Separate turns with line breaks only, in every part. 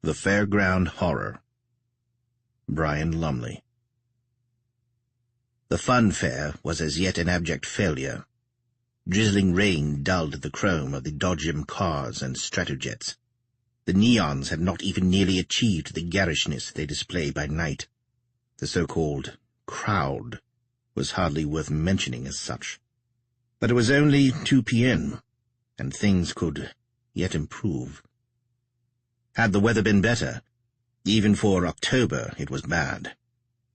The Fairground Horror. Brian Lumley. The fun fair was as yet an abject failure. Drizzling rain dulled the chrome of the dodgem cars and stratojets. The neons had not even nearly achieved the garishness they display by night. The so-called crowd was hardly worth mentioning as such. But it was only 2 p.m., and things could yet improve. Had the weather been better, even for October it was bad,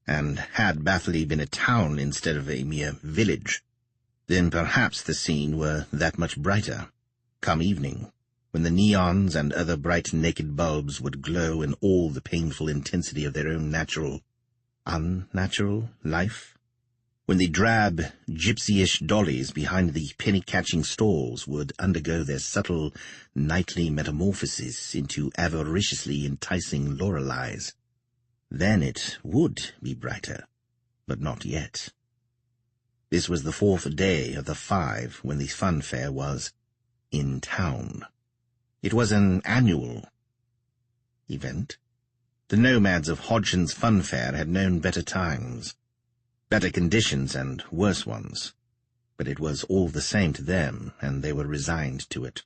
and had Bathley been a town instead of a mere village, then perhaps the scene were that much brighter, come evening, when the neons and other bright naked bulbs would glow in all the painful intensity of their own natural, unnatural life, when the drab, gypsy-ish dollies behind the penny-catching stalls would undergo their subtle, nightly metamorphosis into avariciously enticing Loreleis. Then it would be brighter, but not yet. This was the 4th day of the 5 when the fun fair was in town. It was an annual event. The nomads of Hodgson's Fun Fair had known better times, better conditions and worse ones, but it was all the same to them, and they were resigned to it.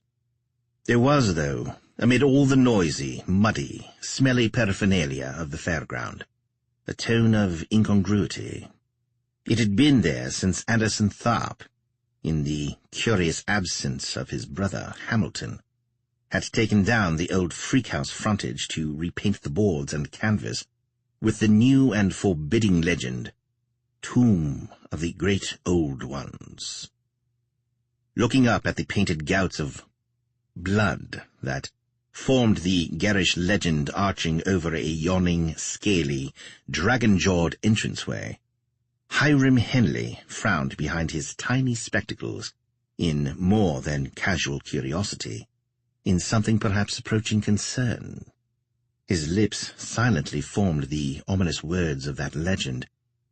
There was, though, amid all the noisy, muddy, smelly paraphernalia of the fairground, a tone of incongruity. It had been there since Anderson Tharp, in the curious absence of his brother Hamilton, had taken down the old freak-house frontage to repaint the boards and canvas with the new and forbidding legend, Tomb of the Great Old Ones. Looking up at the painted gouts of blood that formed the garish legend arching over a yawning, scaly, dragon-jawed entranceway, Hyram Henley frowned behind his tiny spectacles in more than casual curiosity, in something perhaps approaching concern. His lips silently formed the ominous words of that legend,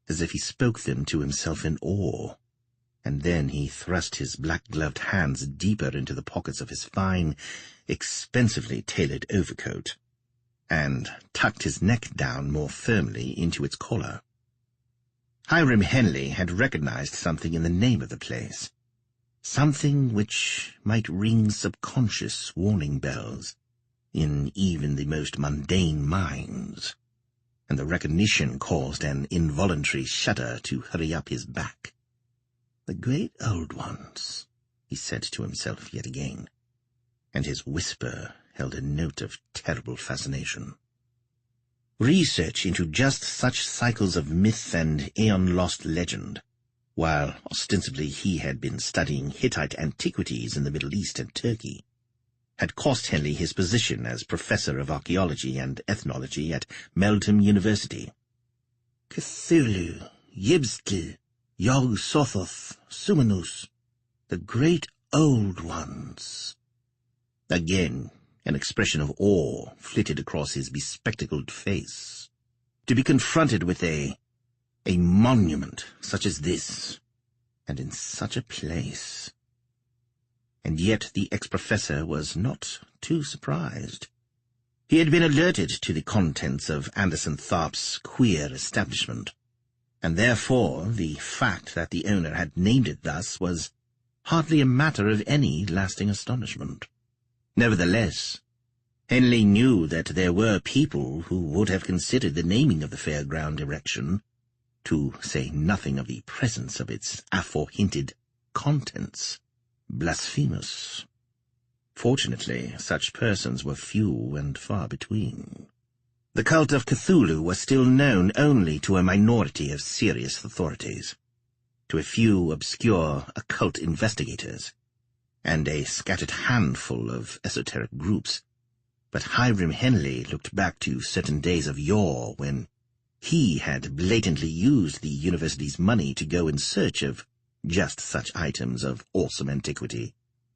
as if he spoke them to himself in awe, and then he thrust his black-gloved hands deeper into the pockets of his fine, expensively tailored overcoat, and tucked his neck down more firmly into its collar. Hyram Henley had recognized something in the name of the place, something which might ring subconscious warning bells in even the most mundane minds, and the recognition caused an involuntary shudder to hurry up his back. "The great old ones," he said to himself yet again, and his whisper held a note of terrible fascination. Research into just such cycles of myth and aeon-lost legend, while ostensibly he had been studying Hittite antiquities in the Middle East and Turkey, had cost Henley his position as professor of archaeology and ethnology at Melton University. Cthulhu, Yibstl, Yog-Sothoth, Sumenus, the great old ones. Again, an expression of awe flitted across his bespectacled face. To be confronted with a monument such as this, and in such a place. And yet the ex-professor was not too surprised. He had been alerted to the contents of Anderson Tharp's queer establishment, and therefore the fact that the owner had named it thus was hardly a matter of any lasting astonishment. Nevertheless, Henley knew that there were people who would have considered the naming of the fairground erection, to say nothing of the presence of its aforehinted contents, blasphemous. Fortunately, such persons were few and far between. The cult of Cthulhu was still known only to a minority of serious authorities, to a few obscure occult investigators, and a scattered handful of esoteric groups. But Hyram Henley looked back to certain days of yore when he had blatantly used the university's money to go in search of just such items of awesome antiquity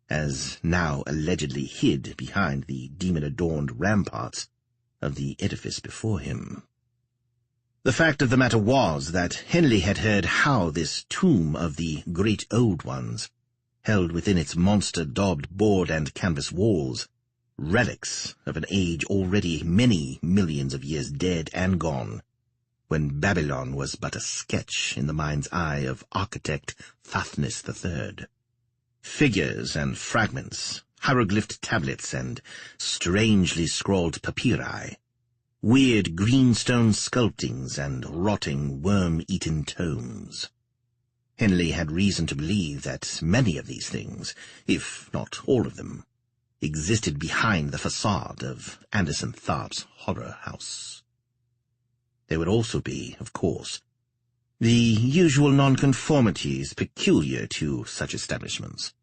as now allegedly hid behind the demon-adorned ramparts of the edifice before him. The fact of the matter was that Henley had heard how this tomb of the great old ones, held within its monster-daubed board and canvas walls, relics of an age already many millions of years dead and gone, when Babylon was but a sketch in the mind's eye of architect Thothnes III. Figures and fragments, hieroglyphed tablets and strangely scrawled papyri, weird greenstone sculptings and rotting, worm-eaten tomes. Henley had reason to believe that many of these things, if not all of them, existed behind the facade of Anderson Tharp's horror house. There would also be, of course, the usual nonconformities peculiar to such establishments.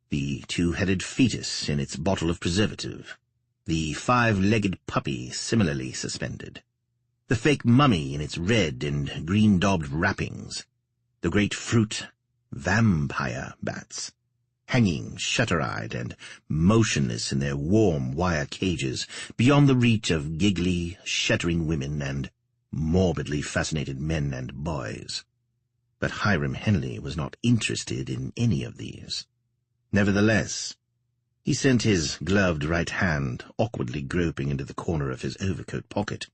The two-headed fetus in its bottle of preservative, the five-legged puppy similarly suspended, the fake mummy in its red and green-daubed wrappings, the great fruit vampire bats, hanging shutter-eyed and motionless in their warm wire cages beyond the reach of giggly, shuddering women and morbidly fascinated men and boys. But Hyram Henley was not interested in any of these. Nevertheless, he sent his gloved right hand awkwardly groping into the corner of his overcoat pocket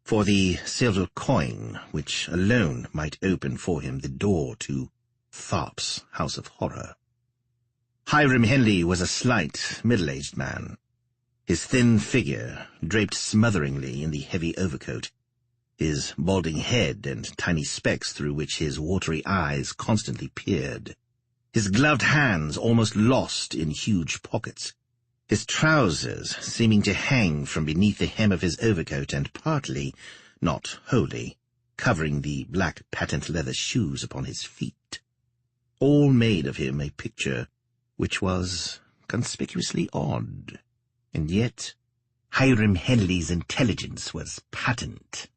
for the silver coin which alone might open for him the door to Tharp's house of horror. Hyram Henley was a slight, middle-aged man, his thin figure draped smotheringly in the heavy overcoat, his balding head and tiny specks through which his watery eyes constantly peered, his gloved hands almost lost in huge pockets, his trousers seeming to hang from beneath the hem of his overcoat and partly, not wholly, covering the black patent leather shoes upon his feet. All made of him a picture which was conspicuously odd, and yet Hyram Henley's intelligence was patent.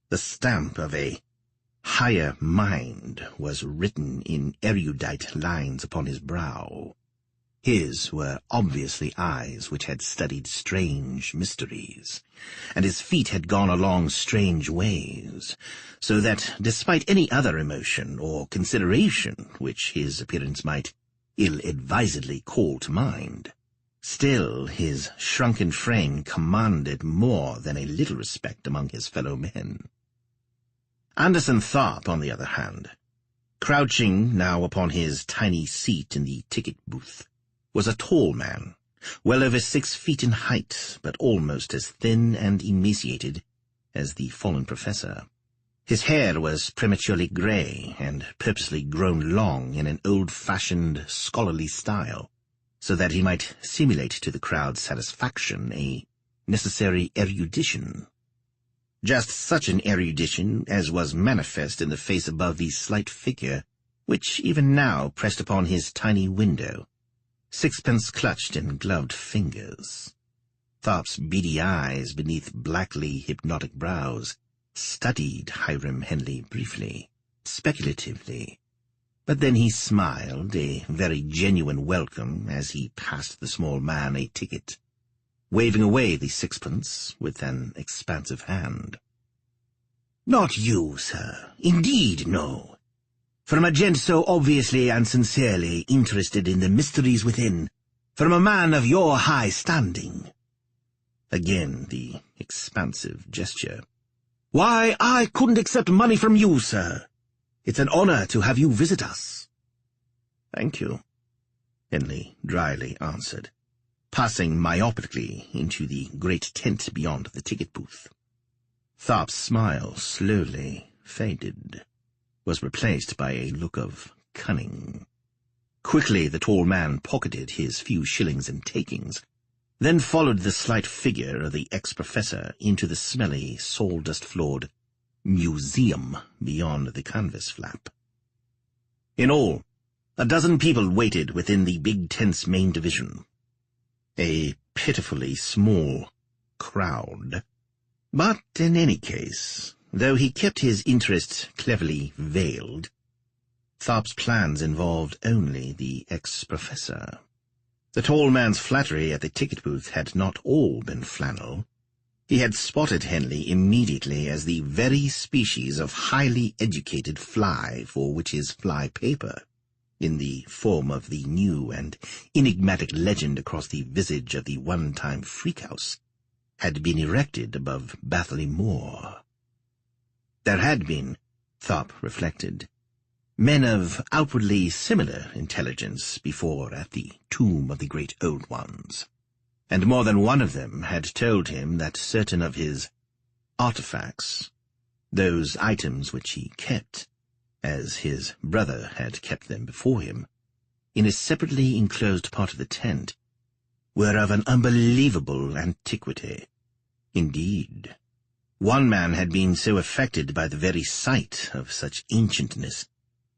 The stamp of a higher mind was written in erudite lines upon his brow. His were obviously eyes which had studied strange mysteries, and his feet had gone along strange ways, so that despite any other emotion or consideration which his appearance might ill-advisedly call to mind, still his shrunken frame commanded more than a little respect among his fellow men. Anderson Tharp, on the other hand, crouching now upon his tiny seat in the ticket booth, was a tall man, well over 6 feet in height, but almost as thin and emaciated as the fallen professor. His hair was prematurely grey and purposely grown long in an old-fashioned scholarly style, so that he might simulate to the crowd's satisfaction a necessary erudition. Just such an erudition as was manifest in the face above the slight figure, which even now pressed upon his tiny window, sixpence clutched in gloved fingers. Tharp's beady eyes beneath blackly hypnotic brows studied Hyram Henley briefly, speculatively, but then he smiled a very genuine welcome as he passed the small man a ticket, waving away the sixpence with an expansive hand. "Not you, sir. Indeed, no. From a gent so obviously and sincerely interested in the mysteries within, from a man of your high standing." Again the expansive gesture. "Why, I couldn't accept money from you, sir. It's an honor to have you visit us." "Thank you," Henley dryly answered, passing myopically into the great tent beyond the ticket booth. Tharp's smile slowly faded, was replaced by a look of cunning. Quickly the tall man pocketed his few shillings and takings, then followed the slight figure of the ex-professor into the smelly, sawdust-floored museum beyond the canvas flap. In all, a dozen people waited within the big tent's main division. A pitifully small crowd. But in any case, though he kept his interest cleverly veiled, Tharp's plans involved only the ex-professor. The tall man's flattery at the ticket booth had not all been flannel. He had spotted Henley immediately as the very species of highly educated fly for which his fly paper in the form of the new and enigmatic legend across the visage of the one-time freakhouse, had been erected above Bathley Moor. There had been, Tharp reflected, men of outwardly similar intelligence before at the tomb of the great old ones, and more than one of them had told him that certain of his artifacts, those items which he kept, as his brother had kept them before him, in a separately enclosed part of the tent, were of an unbelievable antiquity. Indeed, one man had been so affected by the very sight of such ancientness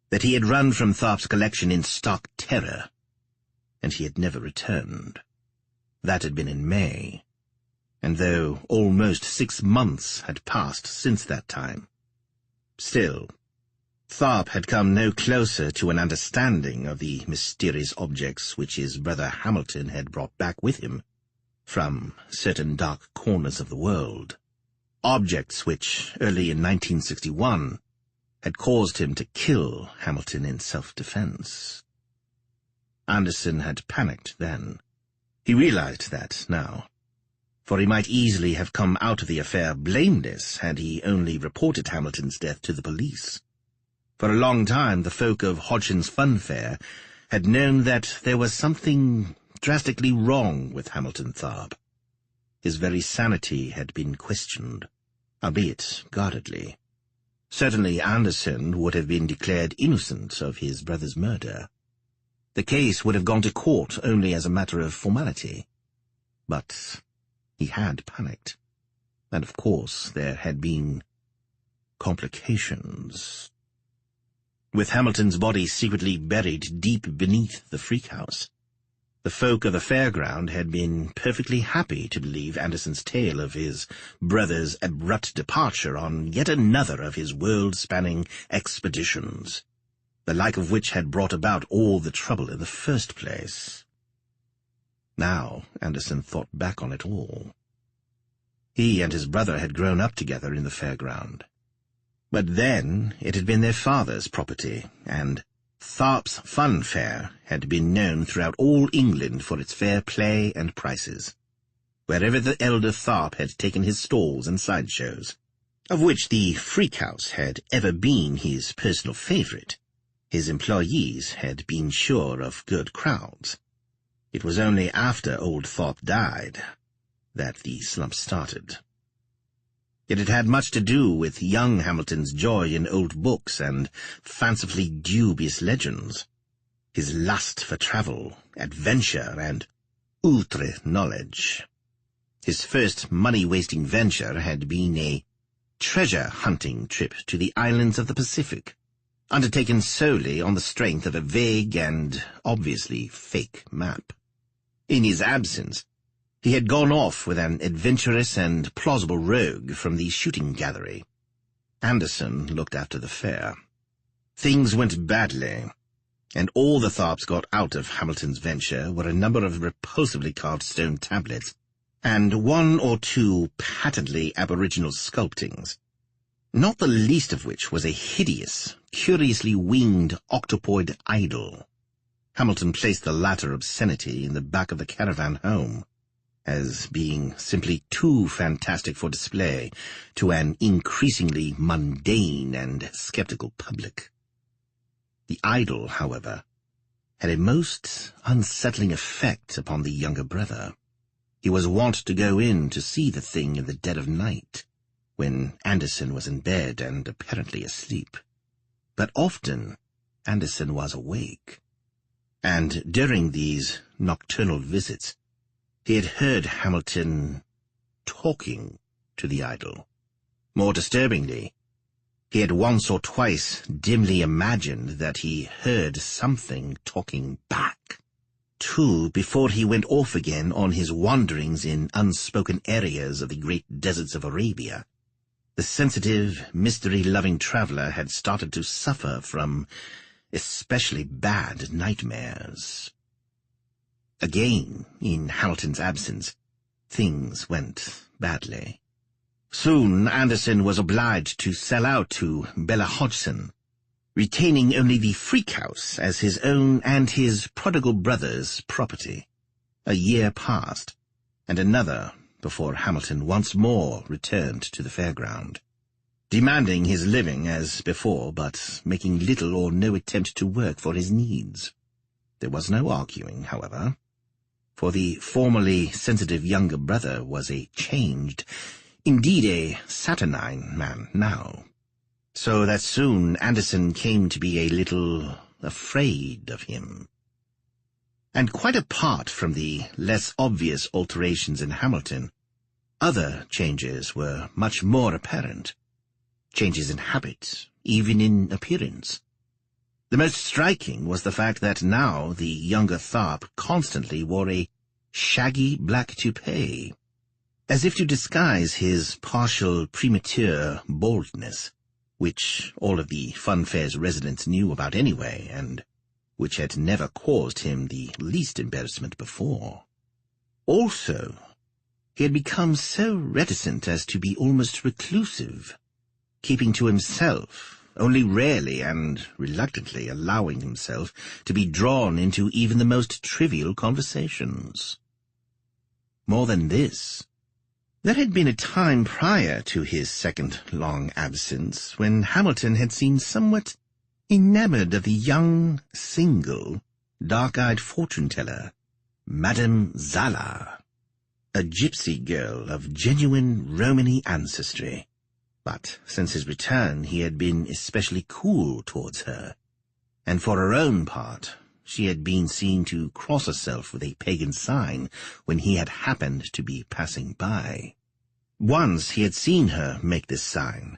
that he had run from Tharp's collection in stark terror, and he had never returned. That had been in May, and though almost 6 months had passed since that time, still, Tharp had come no closer to an understanding of the mysterious objects which his brother Hamilton had brought back with him from certain dark corners of the world, objects which, early in 1961, had caused him to kill Hamilton in self-defense. Anderson had panicked then. He realized that now, for he might easily have come out of the affair blameless had he only reported Hamilton's death to the police. For a long time the folk of Hodgson's Funfair had known that there was something drastically wrong with Hamilton Tharp. His very sanity had been questioned, albeit guardedly. Certainly Anderson would have been declared innocent of his brother's murder. The case would have gone to court only as a matter of formality. But he had panicked, and of course there had been complications. With Hamilton's body secretly buried deep beneath the freak house, the folk of the fairground had been perfectly happy to believe Anderson's tale of his brother's abrupt departure on yet another of his world-spanning expeditions, the like of which had brought about all the trouble in the first place. Now Anderson thought back on it all. He and his brother had grown up together in the fairground. But then it had been their father's property, and Tharp's Fun Fair had been known throughout all England for its fair play and prices, wherever the elder Tharp had taken his stalls and sideshows, of which the Freak House had ever been his personal favourite. His employees had been sure of good crowds. It was only after old Tharp died that the slump started. Yet it had much to do with young Hamilton's joy in old books and fancifully dubious legends, his lust for travel, adventure, and outre knowledge. His first money-wasting venture had been a treasure-hunting trip to the islands of the Pacific, undertaken solely on the strength of a vague and obviously fake map. In his absence, he had gone off with an adventurous and plausible rogue from the shooting gallery. Anderson looked after the fair. Things went badly, and all the Tharps got out of Hamilton's venture were a number of repulsively carved stone tablets, and 1 or 2 patently aboriginal sculptings, not the least of which was a hideous, curiously winged octopoid idol. Hamilton placed the latter obscenity in the back of the caravan home, as being simply too fantastic for display to an increasingly mundane and skeptical public. The idol, however, had a most unsettling effect upon the younger brother. He was wont to go in to see the thing in the dead of night, when Anderson was in bed and apparently asleep. But often Anderson was awake, and during these nocturnal visits he had heard Hamilton talking to the idol. More disturbingly, he had once or twice dimly imagined that he heard something talking back, too, before he went off again on his wanderings in unspoken areas of the great deserts of Arabia. The sensitive, mystery-loving traveller had started to suffer from especially bad nightmares. Again, in Hamilton's absence, things went badly. Soon Anderson was obliged to sell out to Bella Hodgson, retaining only the freak house as his own and his prodigal brother's property. A year passed, and another before Hamilton once more returned to the fairground, demanding his living as before, but making little or no attempt to work for his needs. There was no arguing, however, for the formerly sensitive younger brother was a changed, indeed a saturnine man now, so that soon Anderson came to be a little afraid of him. And quite apart from the less obvious alterations in Hamilton, other changes were much more apparent. Changes in habit, even in appearance. The most striking was the fact that now the younger Tharp constantly wore a shaggy black toupee, as if to disguise his partial premature baldness, which all of the Funfair's residents knew about anyway, and which had never caused him the least embarrassment before. Also, he had become so reticent as to be almost reclusive, keeping to himself, only rarely and reluctantly allowing himself to be drawn into even the most trivial conversations. More than this, there had been a time prior to his second long absence when Hamilton had seemed somewhat enamored of the young, single, dark-eyed fortune-teller, Madame Zala, a gypsy girl of genuine Romany ancestry. But since his return he had been especially cool towards her, and for her own part she had been seen to cross herself with a pagan sign when he had happened to be passing by. Once he had seen her make this sign,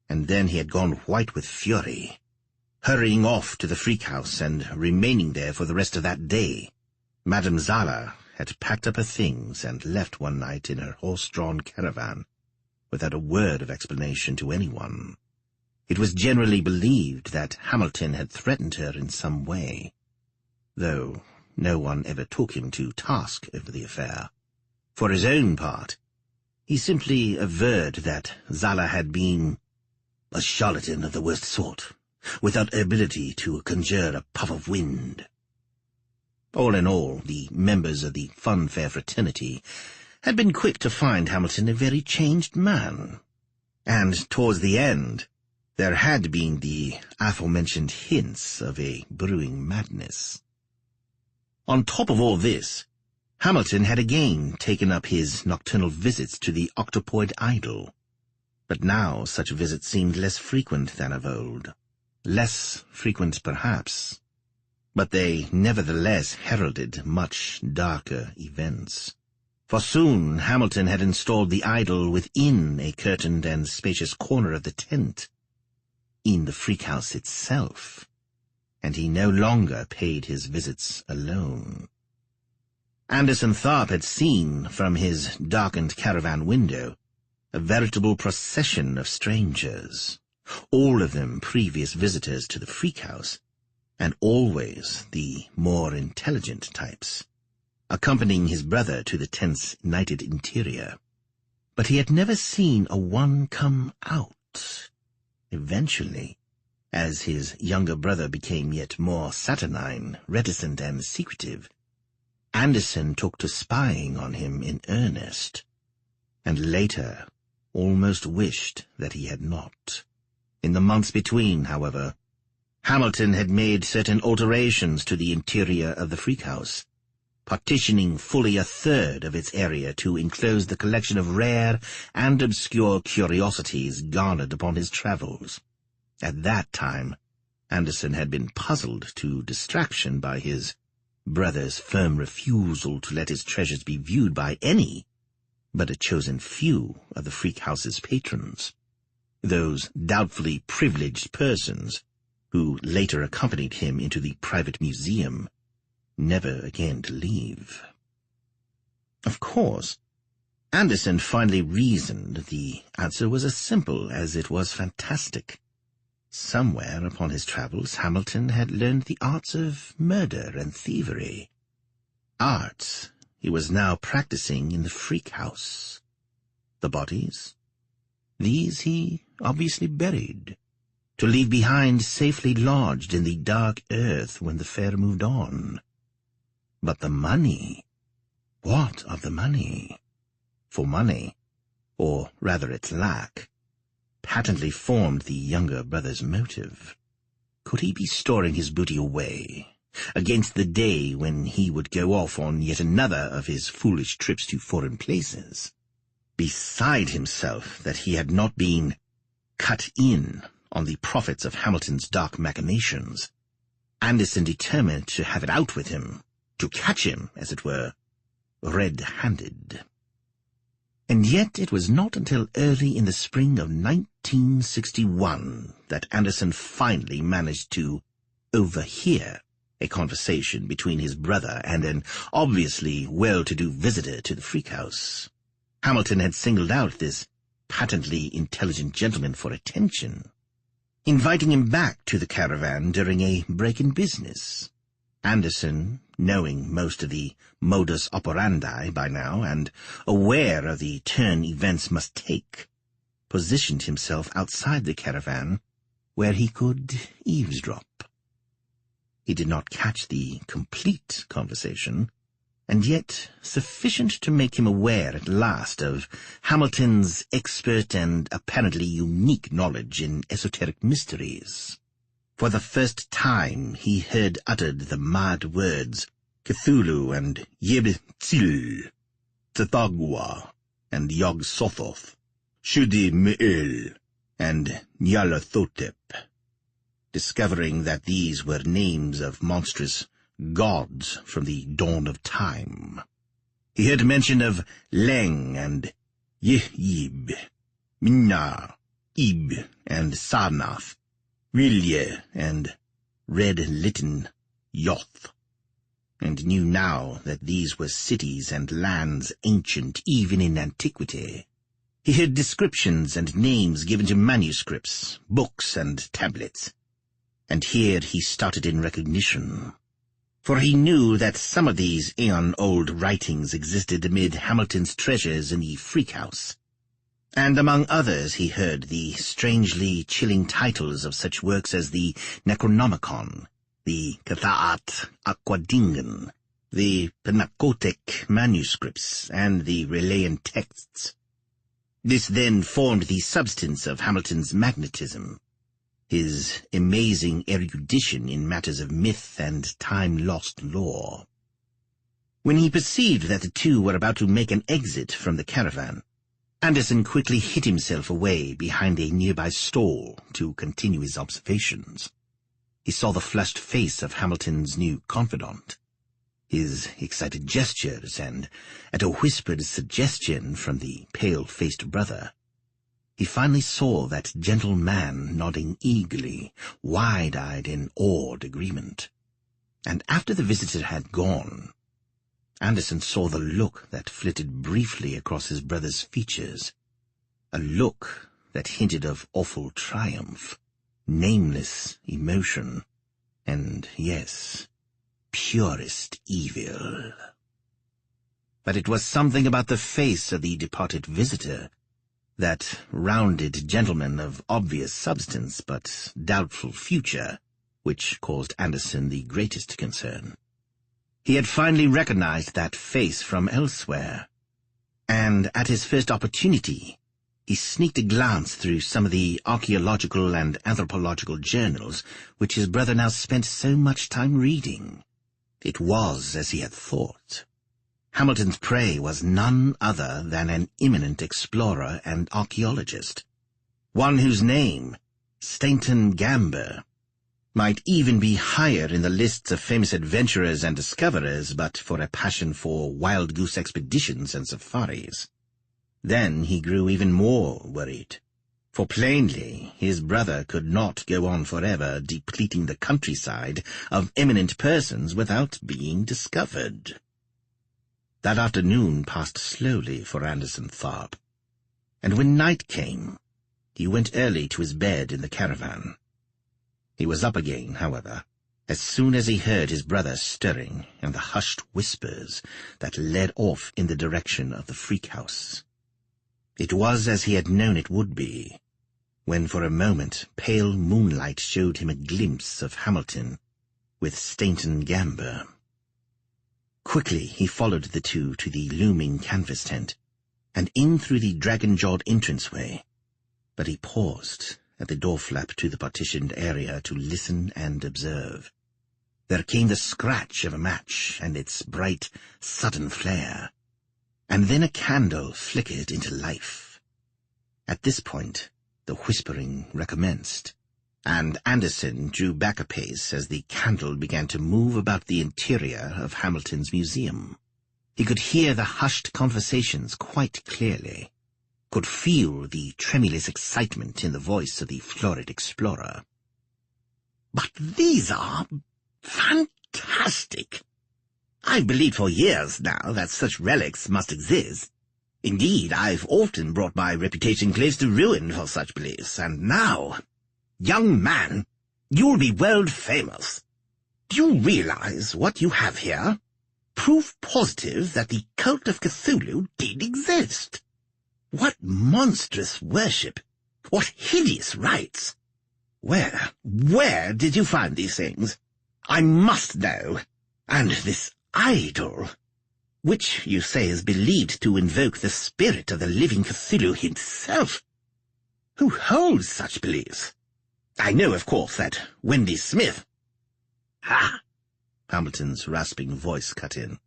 and then he had gone white with fury, hurrying off to the freak house and remaining there for the rest of that day. Madame Zala had packed up her things and left one night in her horse-drawn caravan, without a word of explanation to anyone. It was generally believed that Hamilton had threatened her in some way, though no one ever took him to task over the affair. For his own part, he simply averred that Zala had been a charlatan of the worst sort, without ability to conjure a puff of wind. All in all, the members of the Funfair fraternity had been quick to find Hamilton a very changed man, and towards the end there had been the aforementioned hints of a brewing madness. On top of all this, Hamilton had again taken up his nocturnal visits to the octopoid idol, but now such visits seemed less frequent than of old. Less frequent, perhaps, but they nevertheless heralded much darker events. For soon Hamilton had installed the idol within a curtained and spacious corner of the tent, in the freak house itself, and he no longer paid his visits alone. Anderson Tharp had seen, from his darkened caravan window, a veritable procession of strangers, all of them previous visitors to the freak house, and always the more intelligent types, accompanying his brother to the tent's nighted interior. But he had never seen a one come out. Eventually, as his younger brother became yet more saturnine, reticent, and secretive, Anderson took to spying on him in earnest, and later almost wished that he had not. In the months between, however, Hamilton had made certain alterations to the interior of the freak house, partitioning fully a third of its area to enclose the collection of rare and obscure curiosities garnered upon his travels. At that time, Anderson had been puzzled to distraction by his brother's firm refusal to let his treasures be viewed by any but a chosen few of the freak house's patrons, those doubtfully privileged persons who later accompanied him into the private museum, never again to leave. Of course, Anderson finally reasoned the answer was as simple as it was fantastic. Somewhere upon his travels Hamilton had learned the arts of murder and thievery. Arts he was now practicing in the freak house. The bodies? These he obviously buried, to leave behind safely lodged in the dark earth when the fair moved on. But the money? What of the money? For money, or rather its lack, patently formed the younger brother's motive. Could he be storing his booty away, against the day when he would go off on yet another of his foolish trips to foreign places? Beside himself that he had not been cut in on the profits of Hamilton's dark machinations, Anderson determined to have it out with him, to catch him, as it were, red-handed. And yet it was not until early in the spring of 1961 that Anderson finally managed to overhear a conversation between his brother and an obviously well-to-do visitor to the freak house. Hamilton had singled out this patently intelligent gentleman for attention, inviting him back to the caravan during a break in business. Anderson, knowing most of the modus operandi by now and aware of the turn events must take, positioned himself outside the caravan where he could eavesdrop. He did not catch the complete conversation, and yet sufficient to make him aware at last of Hamilton's expert and apparently unique knowledge in esoteric mysteries. For the first time he heard uttered the mad words Cthulhu and Yeb-Tzil, Tsatagua and Yog-Sothoth, Shudi-Me'el and Nyarlathotep, discovering that these were names of monstrous gods from the dawn of time. He heard mention of Leng and Yib, Minna, Ib and Sarnath, Rilye and Red Litten Yoth, and knew now that these were cities and lands ancient even in antiquity. He heard descriptions and names given to manuscripts, books and tablets, and here he started in recognition, for he knew that some of these aeon-old writings existed amid Hamilton's treasures in the freak house, and among others he heard the strangely chilling titles of such works as the Necronomicon, the Cathaat Aquadingen, the Pnakotic manuscripts, and the Relayan texts. This then formed the substance of Hamilton's magnetism, his amazing erudition in matters of myth and time-lost lore. When he perceived that the two were about to make an exit from the caravan, Anderson quickly hid himself away behind a nearby stall to continue his observations. He saw the flushed face of Hamilton's new confidant, his excited gestures, and at a whispered suggestion from the pale-faced brother, he finally saw that gentle man nodding eagerly, wide-eyed in awed agreement. And after the visitor had gone, Anderson saw the look that flitted briefly across his brother's features, a look that hinted of awful triumph, nameless emotion, and, yes, purest evil. But it was something about the face of the departed visitor, that rounded gentleman of obvious substance but doubtful future, which caused Anderson the greatest concern. He had finally recognized that face from elsewhere, and at his first opportunity he sneaked a glance through some of the archaeological and anthropological journals which his brother now spent so much time reading. It was as he had thought. Hamilton's prey was none other than an eminent explorer and archaeologist, one whose name, Stainton Gamber, might even be higher in the lists of famous adventurers and discoverers but for a passion for wild-goose expeditions and safaris. Then he grew even more worried, for plainly his brother could not go on forever depleting the countryside of eminent persons without being discovered. That afternoon passed slowly for Anderson Tharp, and when night came, he went early to his bed in the caravan. He was up again, however, as soon as he heard his brother stirring and the hushed whispers that led off in the direction of the freak house. It was as he had known it would be, when for a moment pale moonlight showed him a glimpse of Hamilton with Stainton Gamber. Quickly he followed the two to the looming canvas tent, and in through the dragon-jawed entranceway, but he paused at the door flap to the partitioned area to listen and observe. There came the scratch of a match and its bright, sudden flare, and then a candle flickered into life. At this point, the whispering recommenced, and Anderson drew back a pace as the candle began to move about the interior of Hamilton's museum. He could hear the hushed conversations quite clearly, could feel the tremulous excitement in the voice of the florid explorer.
"But these are fantastic! I've believed for years now that such relics must exist. Indeed, I've often brought my reputation close to ruin for such beliefs, and now, young man, you'll be world famous. Do you realize what you have here? Proof positive that the cult of Cthulhu did exist. What monstrous worship! What hideous rites! Where did you find these things? I must know. And this idol, which you say is believed to invoke the spirit of the living Cthulhu himself. Who holds such beliefs? I know, of course, that Wendy Smith—"
"Ha!" Hamilton's rasping voice cut in.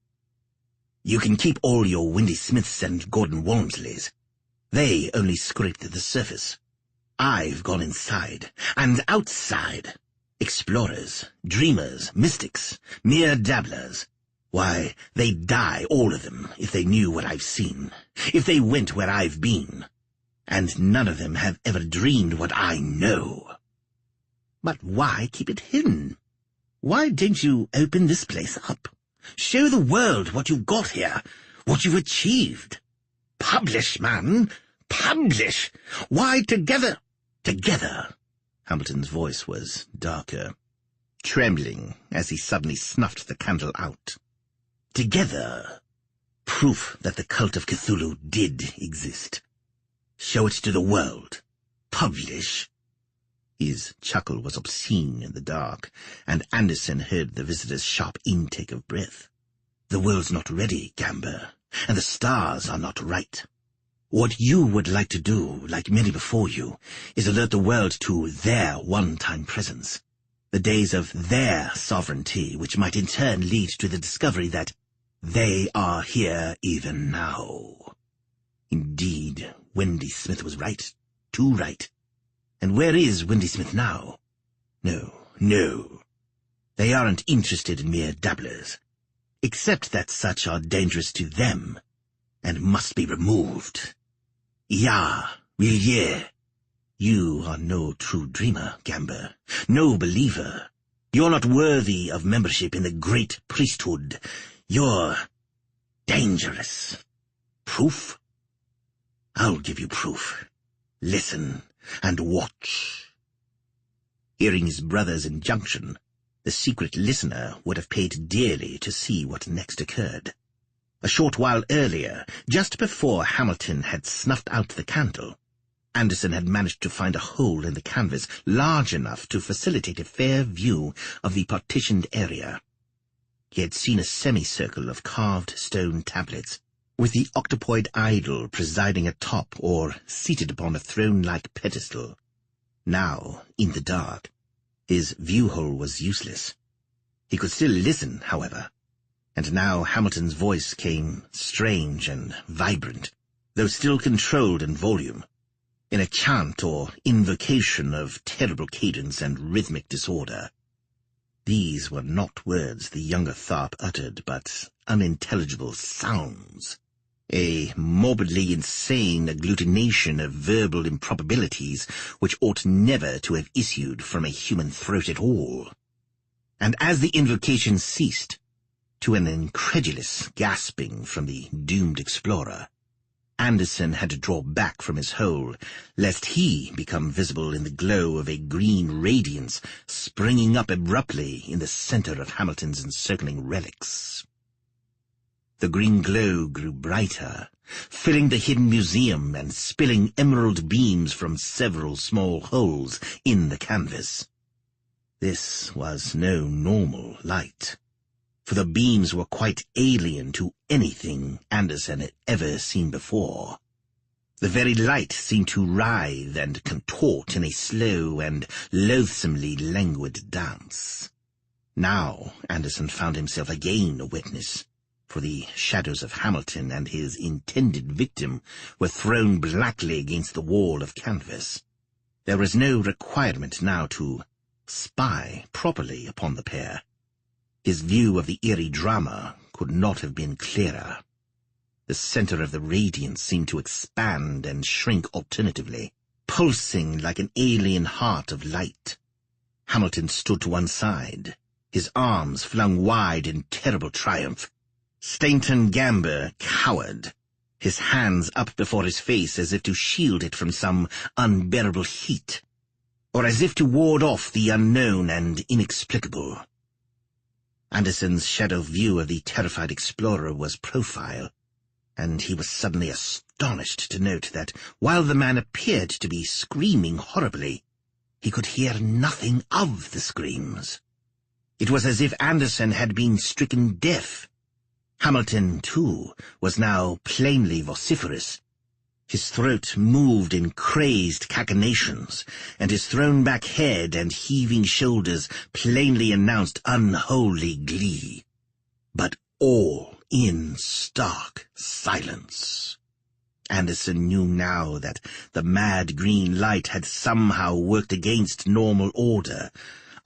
"You can keep all your Wendy Smiths and Gordon Walmsleys. They only scraped the surface. I've gone inside and outside. Explorers, dreamers, mystics, mere dabblers. Why, they'd die, all of them, if they knew what I've seen, if they went where I've been. And none of them have ever dreamed what I know."
"But why keep it hidden? Why don't you open this place up? Show the world what you've got here, what you've achieved. Publish, man, publish! Why, together—"
"Together." Hamilton's voice was darker, trembling as he suddenly snuffed the candle out. "Together. Proof that the cult of Cthulhu did exist. Show it to the world. Publish." His chuckle was obscene in the dark, and Anderson heard the visitor's sharp intake of breath. "The world's not ready, Gamber, and the stars are not right. What you would like to do, like many before you, is alert the world to their one-time presence, the days of their sovereignty, which might in turn lead to the discovery that they are here even now. Indeed, Wendy Smith was right, too right. And where is Wendy Smith now? No. They aren't interested in mere dabblers, except that such are dangerous to them, and must be removed. Ja, will ye? You are no true dreamer, Gamber, no believer. You're not worthy of membership in the great priesthood. You're dangerous. Proof? I'll give you proof. Listen and watch." Hearing his brother's injunction, the secret listener would have paid dearly to see what next occurred. A short while earlier, just before Hamilton had snuffed out the candle, Anderson had managed to find a hole in the canvas large enough to facilitate a fair view of the partitioned area. He had seen a semicircle of carved stone tablets, with the octopoid idol presiding atop or seated upon a throne-like pedestal. Now, in the dark, his view-hole was useless. He could still listen, however, and now Hamilton's voice came strange and vibrant, though still controlled in volume, in a chant or invocation of terrible cadence and rhythmic disorder. These were not words the younger Tharp uttered, but unintelligible sounds, a morbidly insane agglutination of verbal improbabilities which ought never to have issued from a human throat at all. And as the invocation ceased, to an incredulous gasping from the doomed explorer, Anderson had to draw back from his hole, lest he become visible in the glow of a green radiance springing up abruptly in the center of Hamilton's encircling relics. The green glow grew brighter
filling the hidden museum and spilling emerald beams from several small holes in the canvas. This was no normal light, for the beams were quite alien to anything Anderson had ever seen before. The very light seemed to writhe and contort in a slow and loathsomely languid dance. Now Anderson found himself again a witness, for the shadows of Hamilton and his intended victim were thrown blackly against the wall of canvas. There was no requirement now to spy properly upon the pair. His view of the eerie drama could not have been clearer. The center of the radiance seemed to expand and shrink alternatively, pulsing like an alien heart of light. Hamilton stood to one side, his arms flung wide in terrible triumph. Stainton Gamber cowered, his hands up before his face as if to shield it from some unbearable heat, or as if to ward off the unknown and inexplicable. Anderson's shadow view of the terrified explorer was profile, and he was suddenly astonished to note that, while the man appeared to be screaming horribly, he could hear nothing of the screams. It was as if Anderson had been stricken deaf. Hamilton, too, was now plainly vociferous. His throat moved in crazed cachinnations, and his thrown-back head and heaving shoulders plainly announced unholy glee. But all in stark silence. Anderson knew now that the mad green light had somehow worked against normal order,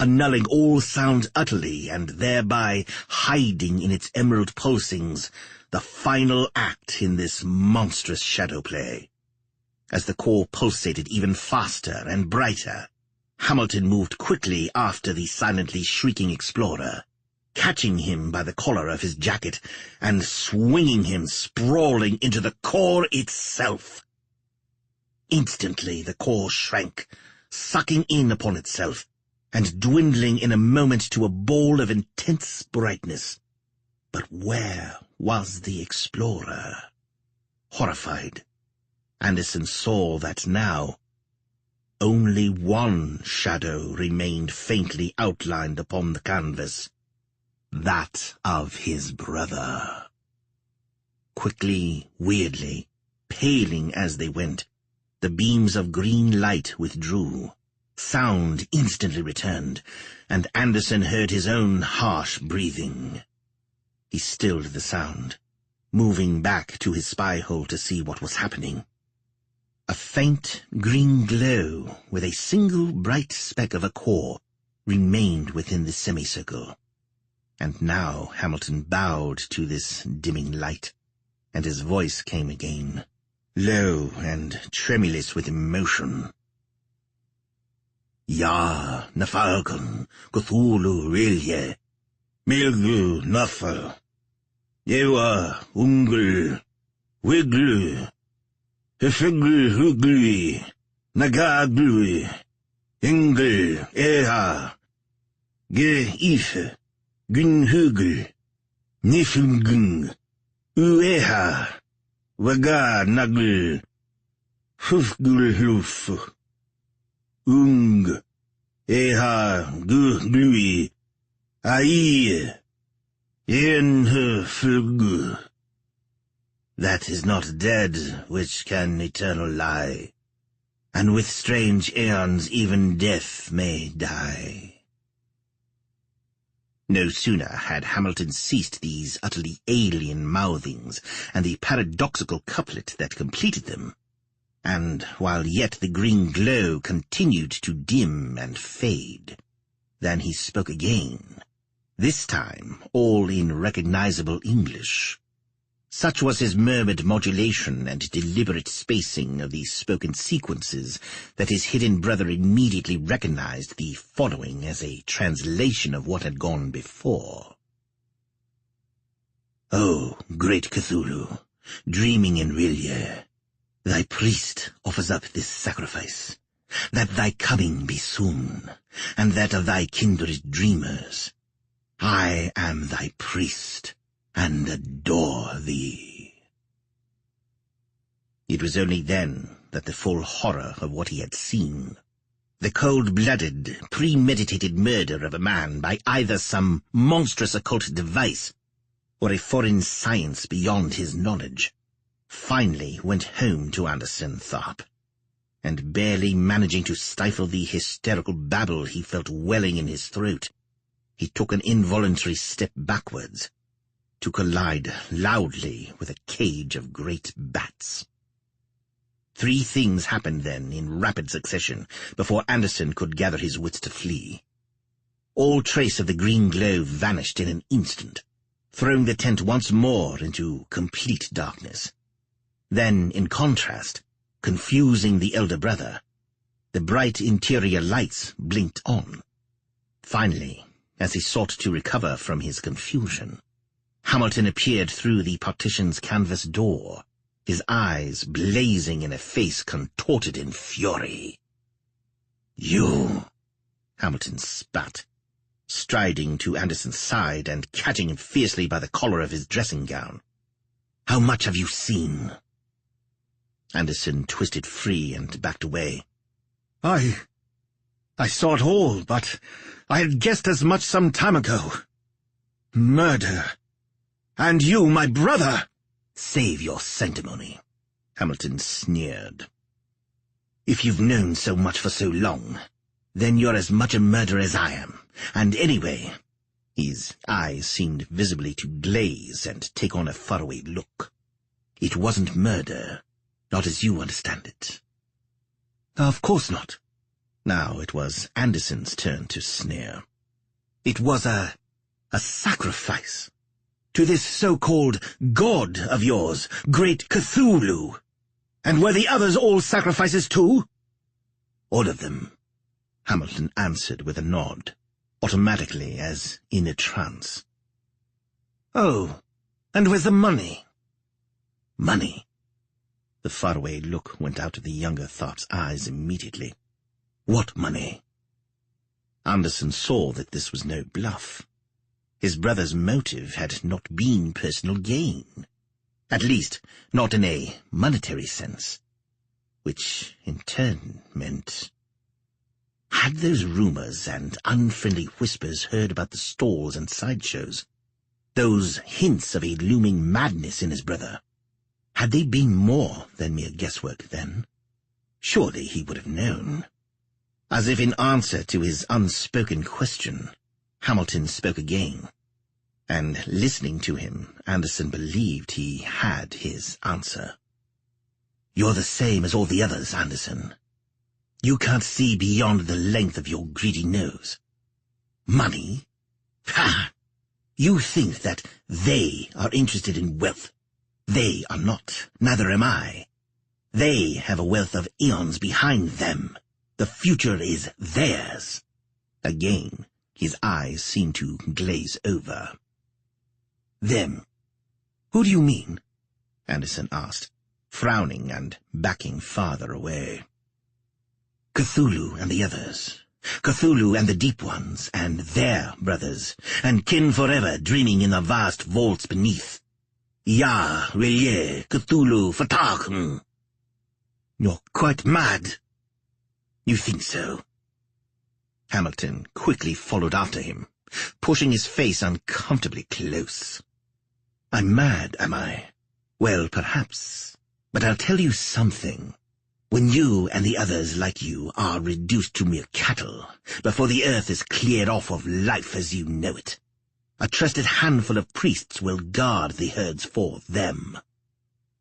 annulling all sound utterly and thereby hiding in its emerald pulsings the final act in this monstrous shadow play. As the core pulsated even faster and brighter, Hamilton moved quickly after the silently shrieking explorer, catching him by the collar of his jacket and swinging him sprawling into the core itself. Instantly the core shrank, sucking in upon itself, and dwindling in a moment to a ball of intense brightness. But where was the explorer? Horrified, Anderson saw that now only one shadow remained faintly outlined upon the canvas, that of his brother. Quickly, weirdly, paling as they went, the beams of green light withdrew. Sound instantly returned, and Anderson heard his own harsh breathing. He stilled the sound, moving back to his spy hole to see what was happening. A faint green glow with a single bright speck of a core remained within the semicircle. And now Hamilton bowed to this dimming light, and his voice came again, low and tremulous with emotion. "Ya, Nafalcon, Cthulhu Rilye, Milgu Nuffle, Yewa Ungl, Wiglu, Hefiglu Hugli, Nagaglui, Ingl, Eha, Ge Ife, Gunhugl, Niflgung, Ueha, Waga Nagl, Hufgulhuf, Ung, Eha, Glui, Ai, Yenhuflug. That is not dead which can eternal lie, and with strange aeons even death may die." No sooner had Hamilton ceased these utterly alien mouthings and the paradoxical couplet that completed them, and while yet the green glow continued to dim and fade, than he spoke again, this time all in recognizable English. Such was his murmured modulation and deliberate spacing of the spoken sequences that his hidden brother immediately recognized the following as a translation of what had gone before. "O great Cthulhu, dreaming in Rilye, thy priest offers up this sacrifice, that thy coming be soon, and that of thy kindred dreamers. I am thy priest, and adore thee."
It was only then that the full horror of what he had seen, the cold-blooded, premeditated murder of a man by either some monstrous occult device or a foreign science beyond his knowledge, finally went home to Anderson Tharp, and barely managing to stifle the hysterical babble he felt welling in his throat, he took an involuntary step backwards, to collide loudly with a cage of great bats. 3 things happened then in rapid succession before Anderson could gather his wits to flee. All trace of the green glow vanished in an instant, throwing the tent once more into complete darkness. Then, in contrast, confusing the elder brother, the bright interior lights blinked on. Finally, as he sought to recover from his confusion, Hamilton appeared through the partition's canvas door, his eyes blazing in a face contorted in fury. "You!" Hamilton spat, striding to Anderson's side and catching him fiercely by the collar of his dressing gown. "How much have you seen?" Anderson twisted free and backed away. I saw it all, but I had guessed as much some time ago. Murder. And you, my brother!" "Save your sanctimony," Hamilton sneered. "If you've known so much for so long, then you're as much a murderer as I am. And anyway—" His eyes seemed visibly to glaze and take on a faraway look. "It wasn't murder, not as you understand it." "Of course not." Now it was Anderson's turn to sneer. "It was a sacrifice. To this so-called god of yours, great Cthulhu. And were the others all sacrifices too?" "All of them," Hamilton answered with a nod, automatically as in a trance. "Oh, and where's the money?" "Money?" The faraway look went out of the younger Tharp's eyes immediately. "What money?" Anderson saw that this was no bluff. His brother's motive had not been personal gain, at least not in a monetary sense, which in turn meant... Had those rumors and unfriendly whispers heard about the stalls and sideshows, those hints of a looming madness in his brother, had they been more than mere guesswork then? Surely he would have known. As if in answer to his unspoken question, Hamilton spoke again, and listening to him, Anderson believed he had his answer. "You're the same as all the others, Anderson. You can't see beyond the length of your greedy nose. Money? Ha! You think that they are interested in wealth. They are not, neither am I. They have a wealth of eons behind them. The future is theirs." Again, his eyes seemed to glaze over. "Them? Who do you mean?" Anderson asked, frowning and backing farther away. "Cthulhu and the others. Cthulhu and the Deep Ones, and their brothers, and kin forever dreaming in the vast vaults beneath. Ya, Relie, Cthulhu, Fatarkn." "You're quite mad." "You think so?" Hamilton quickly followed after him, pushing his face uncomfortably close. "I'm mad, am I? Well, perhaps. But I'll tell you something. When you and the others like you are reduced to mere cattle, before the earth is cleared off of life as you know it, a trusted handful of priests will guard the herds for them.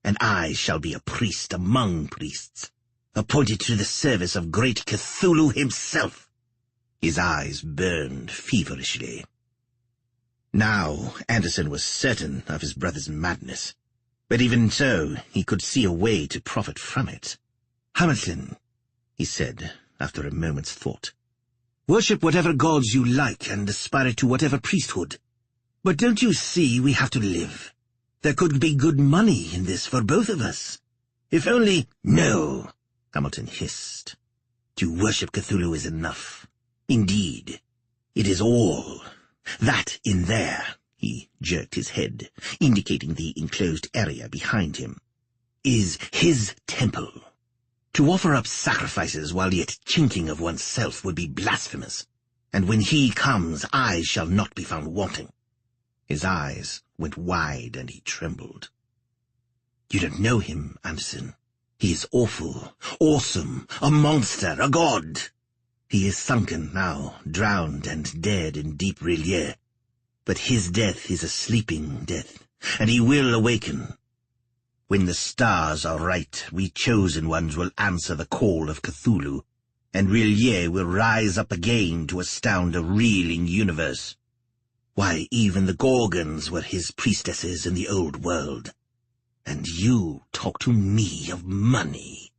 And I shall be a priest among priests, appointed to the service of great Cthulhu himself." His eyes burned feverishly. Now Anderson was certain of his brother's madness, but even so he could see a way to profit from it. "Hamilton," he said after a moment's thought, "worship whatever gods you like and aspire to whatever priesthood. But don't you see we have to live? There could be good money in this for both of us. If only—" "No," Hamilton hissed. "To worship Cthulhu is enough. Indeed, it is all. That in there," he jerked his head, indicating the enclosed area behind him,
is his temple. To offer up sacrifices while yet chinking of one's self would be blasphemous, and when he comes, I shall not be found wanting." His eyes went wide and he trembled. "You don't know him, Anderson. He is awful, awesome, a monster, a god. He is sunken now, drowned and dead in deep Rillier. But his death is a sleeping death, and he will awaken. When the stars are right, we chosen ones will answer the call of Cthulhu, and Rillier will rise up again to astound a reeling universe. Why, even the Gorgons were his priestesses in the old world. And you talk to me of money."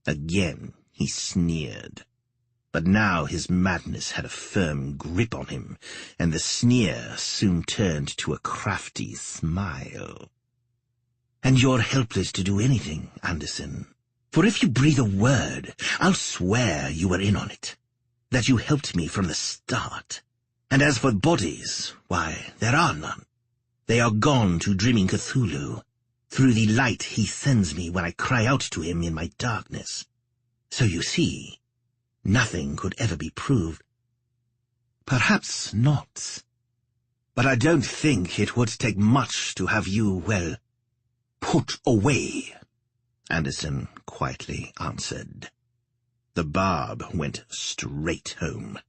Again he sneered. But now his madness had a firm grip on him, and the sneer soon turned to a crafty smile. "And you're helpless to do anything, Anderson. For if you breathe a word, I'll swear you were in on it, that you helped me from the start. And as for bodies, why, there are none. They are gone to dreaming Cthulhu, through the light he sends me when I cry out to him in my darkness. So you see, nothing could ever be proved." "Perhaps not. But I don't think it would take much to have you, well, put away," Anderson quietly answered. The barb went straight home.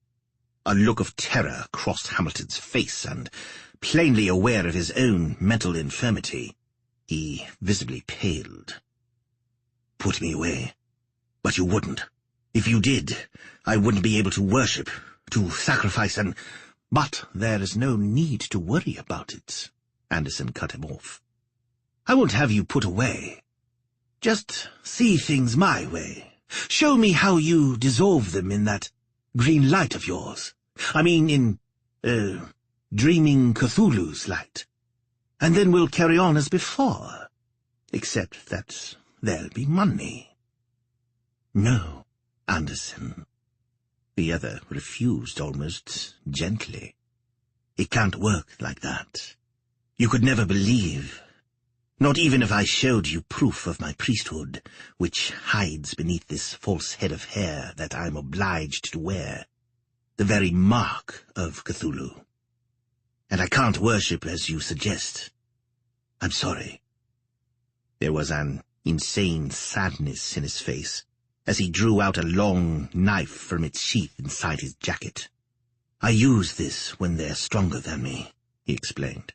A look of terror crossed Hamilton's face, and, plainly aware of his own mental infirmity, he visibly paled. "Put me away. But you wouldn't. If you did, I wouldn't be able to worship, to sacrifice, and—" "But there is no need to worry about it," Anderson cut him off. "I won't have you put away. Just see things my way. Show me how you dissolve them in that green light of yours. I mean in, dreaming Cthulhu's light. And then we'll carry on as before, except that there'll be money." "No, Anderson." The other refused almost gently. "It can't work like that. You could never believe. Not even if I showed you proof of my priesthood, which hides beneath this false head of hair that I'm obliged to wear, the very mark of Cthulhu. And I can't worship as you suggest. I'm sorry." There was an insane sadness in his face, as he drew out a long knife from its sheath inside his jacket. "I use this when they're stronger than me," he explained,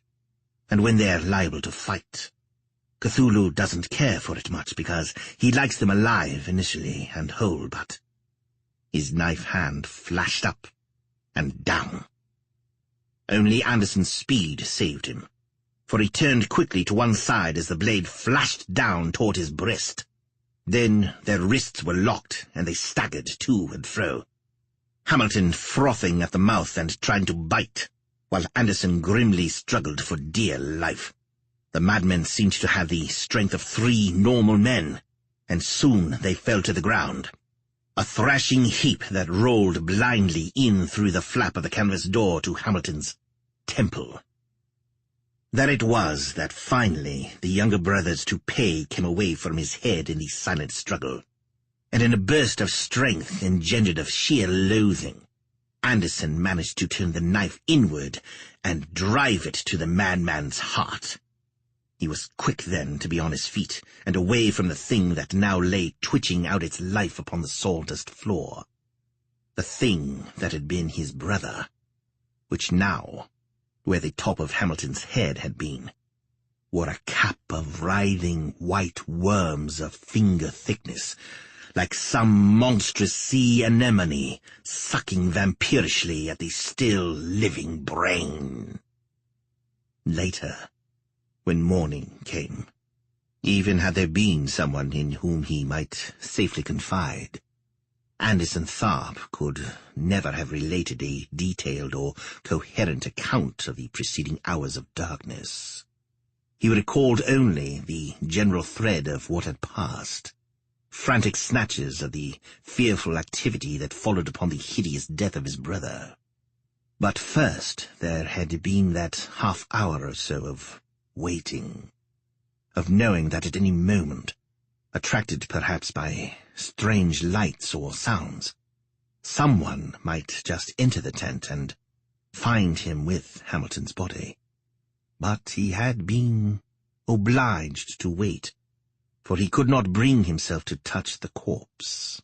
"and when they're liable to fight. Cthulhu doesn't care for it much because he likes them alive initially and whole, but—" His knife hand flashed up and down. Only Anderson's speed saved him, for he turned quickly to one side as the blade flashed down toward his breast. Then their wrists were locked, and they staggered to and fro, Hamilton frothing at the mouth and trying to bite, while Anderson grimly struggled for dear life. The madmen seemed to have the strength of 3 normal men, and soon they fell to the ground, a thrashing heap that rolled blindly in through the flap of the canvas door to Hamilton's temple. There it was that finally the younger brother's toupee came away from his head in the silent struggle, and in a burst of strength engendered of sheer loathing, Anderson managed to turn the knife inward and drive it to the madman's heart. He was quick then to be on his feet and away from the thing that now lay twitching out its life upon the sawdust floor. The thing that had been his brother, which now, where the top of Hamilton's head had been, wore a cap of writhing white worms of finger thickness, like some monstrous sea anemone sucking vampirishly at the still living brain. Later, when morning came, even had there been someone in whom he might safely confide, Anderson Tharp could never have related a detailed or coherent account of the preceding hours of darkness. He recalled only the general thread of what had passed, frantic snatches of the fearful activity that followed upon the hideous death of his brother. But first there had been that half hour or so of waiting, of knowing that at any moment attracted perhaps by strange lights or sounds. Someone might just enter the tent and find him with Hamilton's body. But he had been obliged to wait, for he could not bring himself to touch the corpse,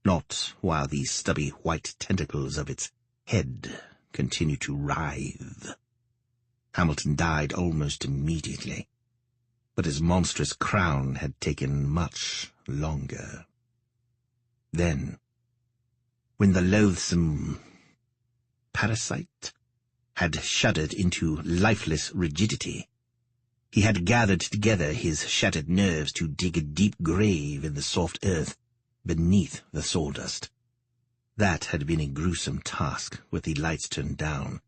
not while the stubby white tentacles of its head continued to writhe. Hamilton died almost immediately, but his monstrous crown had taken much longer. Then, when the loathsome parasite had shuddered into lifeless rigidity, he had gathered together his shattered nerves to dig a deep grave in the soft earth beneath the sawdust. That had been a gruesome task, with the lights turned down,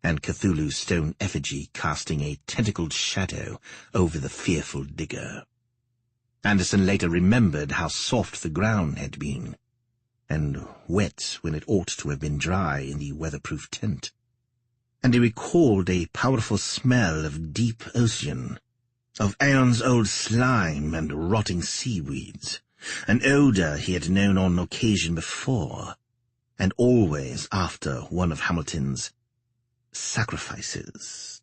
and Cthulhu's stone effigy casting a tentacled shadow over the fearful digger. Anderson later remembered how soft the ground had been, and wet when it ought to have been dry in the weatherproof tent. And he recalled a powerful smell of deep ocean, of aeons-old slime and rotting seaweeds, an odor he had known on occasion before, and always after one of Hamilton's sacrifices.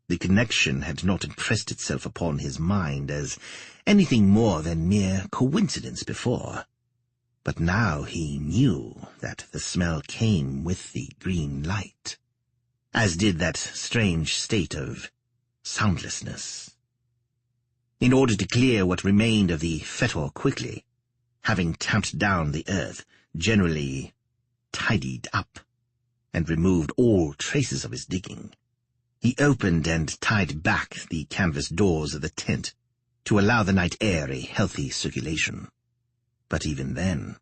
The connection had not impressed itself upon his mind as anything more than mere coincidence before, but now he knew that the smell came with the green light, as did that strange state of soundlessness. In order to clear what remained of the fetor quickly, having tamped down the earth, generally tidied up, and removed all traces of his digging, he opened and tied back the canvas doors of the tent to allow the night air a healthy circulation. But even then,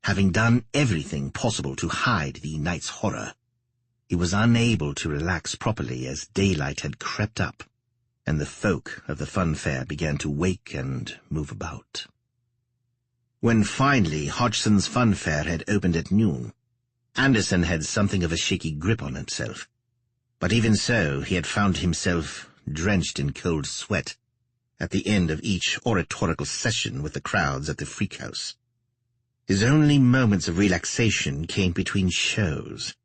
having done everything possible to hide the night's horror, he was unable to relax properly as daylight had crept up, and the folk of the funfair began to wake and move about. When finally Hodgson's funfair had opened at noon, Anderson had something of a shaky grip on himself, but even so he had found himself drenched in cold sweat at the end of each oratorical session with the crowds at the Freak House. His only moments of relaxation came between shows.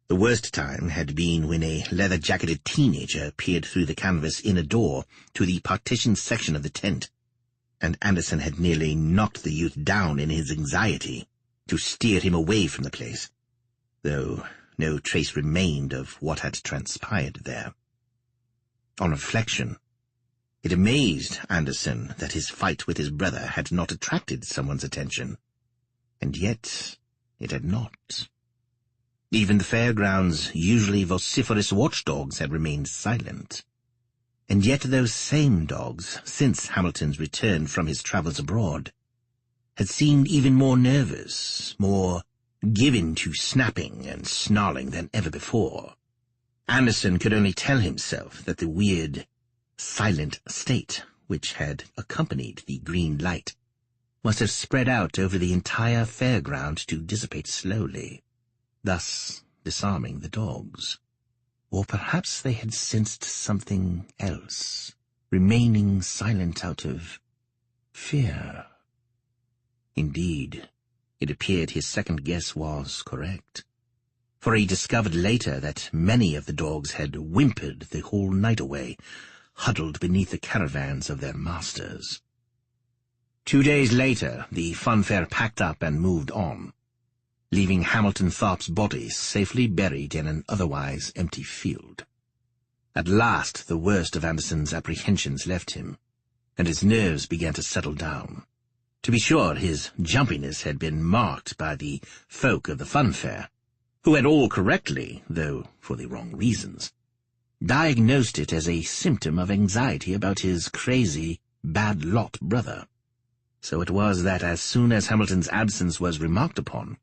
The worst time had been when a leather-jacketed teenager peered through the canvas inner door to the partitioned section of the tent, and Anderson had nearly knocked the youth down in his anxiety to steer him away from the place, though no trace remained of what had transpired there. On reflection, it amazed Anderson that his fight with his brother had not attracted someone's attention, and yet it had not. Even the fairground's usually vociferous watchdogs had remained silent. And yet those same dogs, since Hamilton's return from his travels abroad, had seemed even more nervous, more given to snapping and snarling than ever before. Anderson could only tell himself that the weird, silent state which had accompanied the green light must have spread out over the entire fairground to dissipate slowly, thus disarming the dogs. Or perhaps they had sensed something else, remaining silent out of fear. Indeed, it appeared his second guess was correct, for he discovered later that many of the dogs had whimpered the whole night away, huddled beneath the caravans of their masters. 2 days later, the funfair packed up and moved on, leaving Hamilton Tharp's body safely buried in an otherwise empty field. At last the worst of Anderson's apprehensions left him, and his nerves began to settle down. To be sure, his jumpiness had been marked by the folk of the funfair, who had all correctly, though for the wrong reasons, diagnosed it as a symptom of anxiety about his crazy, bad-lot brother. So it was that as soon as Hamilton's absence was remarked upon,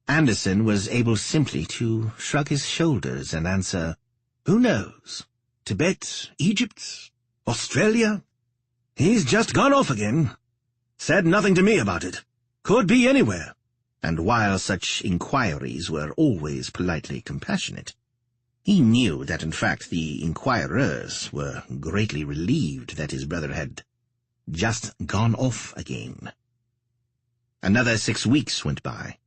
Anderson was able simply to shrug his shoulders and answer, "Who knows? Tibet, Egypt, Australia? He's just gone off again. Said nothing to me about it. Could be anywhere." And while such inquiries were always politely compassionate, he knew that in fact the inquirers were greatly relieved that his brother had
just gone off again. Another 6 weeks went by,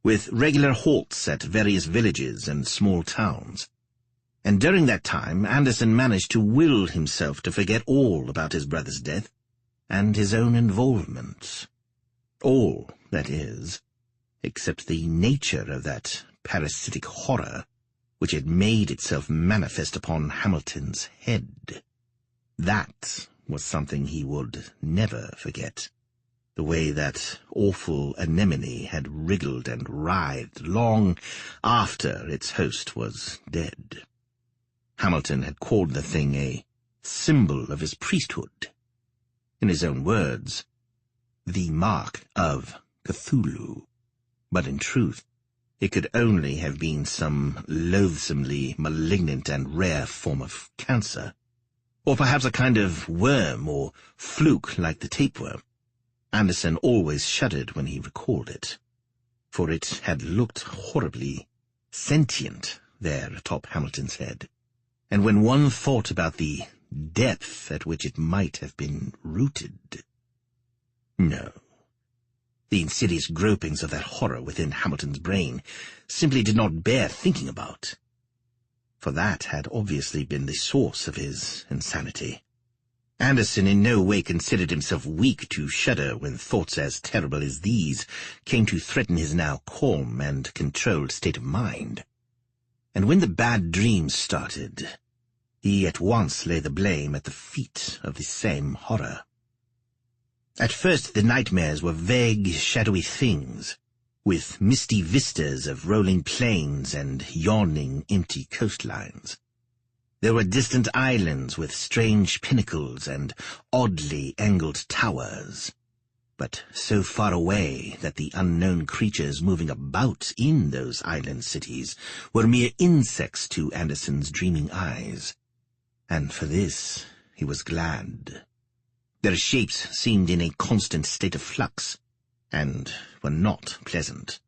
with regular halts at various villages and small towns. And during that time, Anderson managed to will himself to forget all about his brother's death and his own involvement. All, that is, except the nature of that parasitic horror which had made itself manifest upon Hamilton's head. That was something he would never forget. The way that awful anemone had wriggled and writhed long after its host was dead. Hamilton had called the thing a symbol of his priesthood. In his own words, the mark of Cthulhu. But in truth, it could only have been some loathsomely malignant and rare form of cancer, or perhaps a kind of worm or fluke like the tapeworm. Anderson always shuddered when he recalled it, for it had looked horribly sentient there atop Hamilton's head, and when one thought about the depth at which it might have been rooted... No. The insidious gropings of that horror within Hamilton's brain simply did not bear thinking about, for that had obviously been the source of his insanity. Anderson in no way considered himself weak to shudder when thoughts as terrible as these came to threaten his now calm and controlled state of mind. And when the bad dreams started, he at once lay the blame at the feet of the same horror. At first the nightmares were vague, shadowy things, with misty vistas of rolling plains and yawning, empty coastlines. There were distant islands with strange pinnacles and oddly angled towers, but so far away that the unknown creatures moving about in those island cities were mere insects to Anderson's dreaming eyes. And for this he was glad. Their shapes seemed in a constant state of flux, and were not pleasant.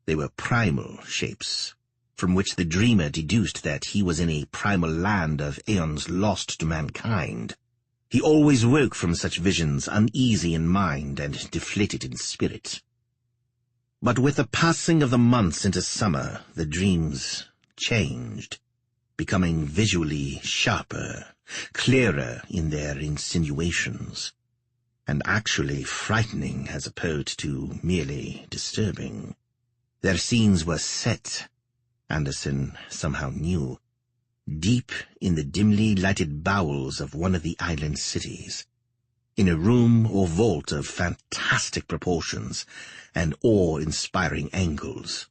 They were primal shapes, from which the dreamer deduced that he was in a primal land of aeons lost to mankind. He always woke from such visions uneasy in mind and deflated in spirit. But with the passing of the months into summer, the dreams changed, becoming visually sharper, clearer in their insinuations, and actually frightening as opposed to merely disturbing. Their scenes were set, Anderson somehow knew, deep in the dimly lighted bowels of one of the island cities, in a room or vault of fantastic proportions and awe-inspiring angles.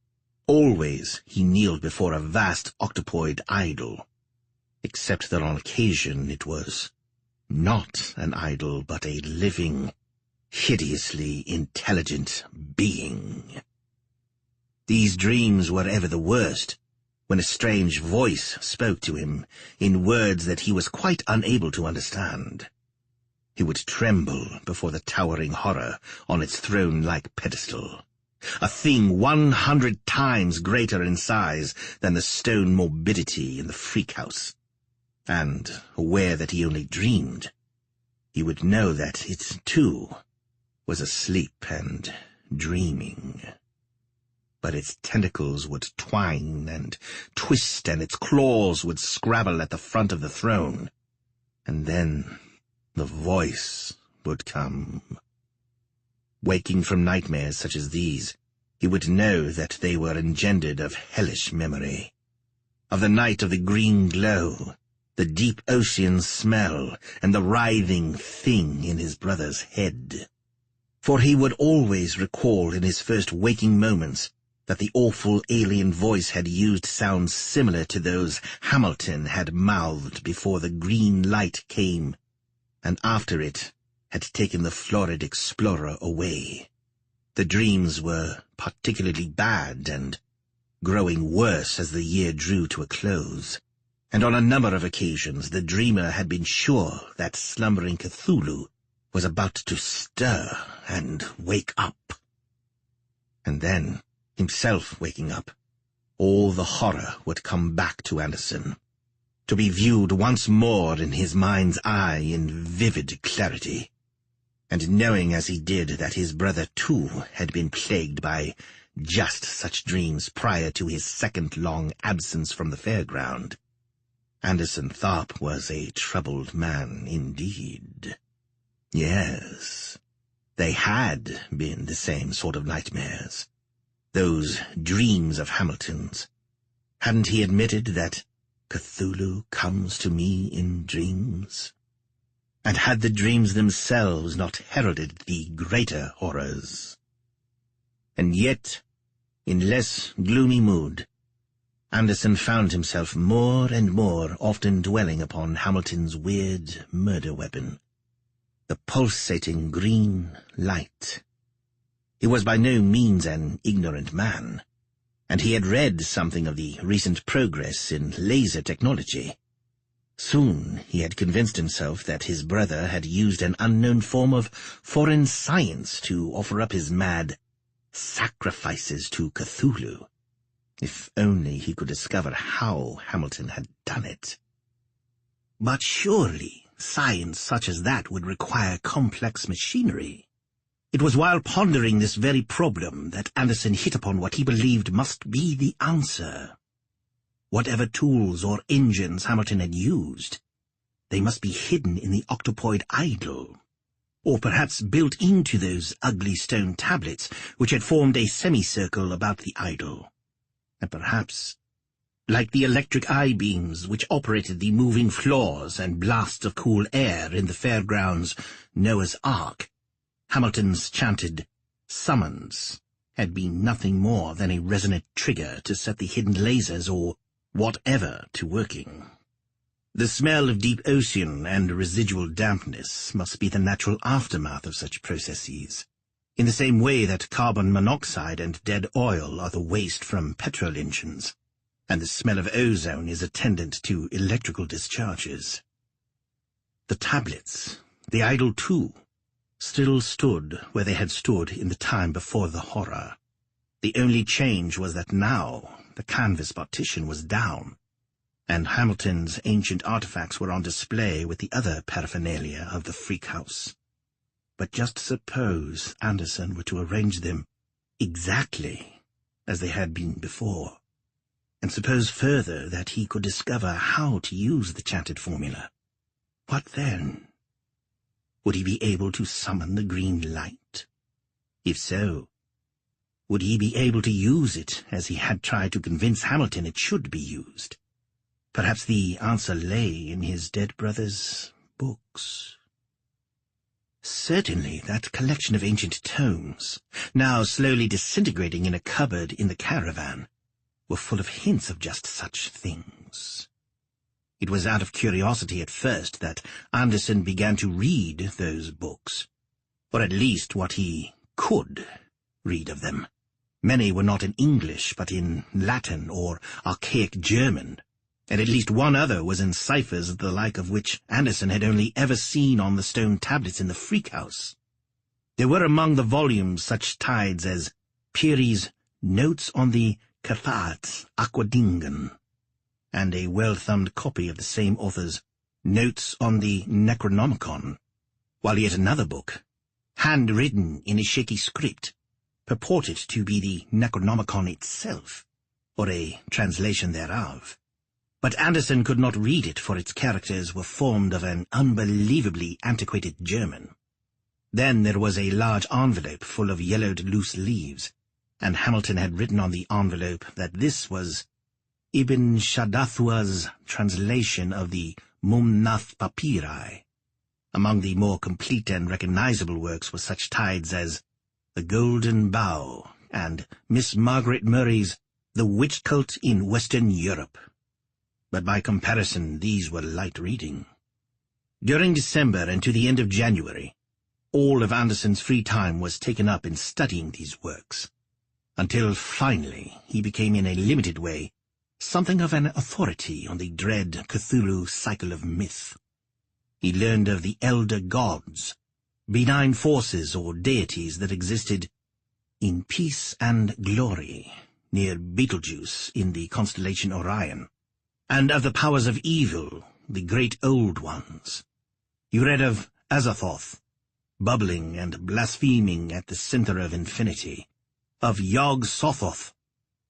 Always he kneeled before a vast octopoid idol, except that on occasion it was not an idol but a living, hideously intelligent being. These dreams were ever the worst, when a strange voice spoke to him in words that he was quite unable to understand. He would tremble before the towering horror on its throne-like pedestal, a thing 100 times greater in size than the stone morbidity in the freak house. And, aware that he only dreamed, he would know that it, too, was asleep and dreaming. But its tentacles would twine and twist, and its claws would scrabble at the front of the throne. And then the voice would come. Waking from nightmares such as these, he would know that they were engendered of hellish memory, of the night of the green glow, the deep ocean smell, and the writhing thing in his brother's head. For he would always recall in his first waking moments that the awful alien voice had used sounds similar to those Hamilton had mouthed before the green light came, and after it had taken the florid explorer away. The dreams were particularly bad and growing worse as the year drew to a close, and on a number of occasions the dreamer had been sure that slumbering Cthulhu was about to stir and wake up. And then, himself waking up, all the horror would come back to Anderson, to be viewed once more in his mind's eye in vivid clarity. and knowing as he did that his brother too had been plagued by just such dreams prior to his second long absence from the fairground, Anderson Tharp was a troubled man indeed. Yes, they had been the same sort of nightmares, those dreams of Hamilton's. Hadn't he admitted that Cthulhu comes to me in dreams? And had the dreams themselves not heralded the greater horrors? And yet, in less gloomy mood, Anderson found himself more and more often dwelling upon Hamilton's weird murder weapon, the pulsating green light. He was by no means an ignorant man, and he had read something of the recent progress in laser technology. Soon he had convinced himself that his brother had used an unknown form of foreign science to offer up his mad sacrifices to Cthulhu. If only he could discover how Hamilton had done it. But surely science such as that would require complex machinery. It was while pondering this very problem that Anderson hit upon what he believed must be the answer. Whatever tools or engines Hamilton had used, they must be hidden in the octopoid idol, or perhaps built into those ugly stone tablets which had formed a semicircle about the idol. And perhaps, like the electric eye-beams which operated the moving floors and blasts of cool air in the fairgrounds' Noah's Ark, Hamilton's chanted summons had been nothing more than a resonant trigger to set the hidden lasers or whatever to working. The smell of deep ocean and residual dampness must be the natural aftermath of such processes, in the same way that carbon monoxide and dead oil are the waste from petrol engines, and the smell of ozone is attendant to electrical discharges. The tablets, the idol too, still stood where they had stood in the time before the horror. The only change was that now the canvas partition was down, and Hamilton's ancient artifacts were on display with the other paraphernalia of the freak house. But just suppose Anderson were to arrange them exactly as they had been before, and suppose further that he could discover how to use the chanted formula. What then? Would he be able to summon the green light? If so, would he be able to use it as he had tried to convince Hamilton it should be used? Perhaps the answer lay in his dead brother's books. Certainly that collection of ancient tomes, now slowly disintegrating in a cupboard in the caravan, were full of hints of just such things. It was out of curiosity at first that Anderson began to read those books, or at least what he could read of them. Many were not in English, but in Latin or archaic German, and at least one other was in ciphers the like of which Anderson had only ever seen on the stone tablets in the freak house. There were among the volumes such tides as Peary's Notes on the Cathat Aquadingen, and a well-thumbed copy of the same author's Notes on the Necronomicon, while yet another book, hand-written in a shaky script, purported to be the Necronomicon itself, or a translation thereof. But Anderson could not read it, for its characters were formed of an unbelievably antiquated German. Then there was a large envelope full of yellowed loose leaves, and Hamilton had written on the envelope that this was Ibn Shaddadhua's translation of the Mumnath Papyri. Among the more complete and recognizable works were such tides as The Golden Bough and Miss Margaret Murray's The Witch Cult in Western Europe. But by comparison these were light reading. During December and to the end of January, all of Anderson's free time was taken up in studying these works, until finally he became in a limited way something of an authority on the dread Cthulhu cycle of myth. He learned of the elder gods, benign forces or deities that existed in peace and glory near Betelgeuse in the constellation Orion, and of the powers of evil, the great old ones. He read of Azathoth, bubbling and blaspheming at the center of infinity, of Yog-Sothoth,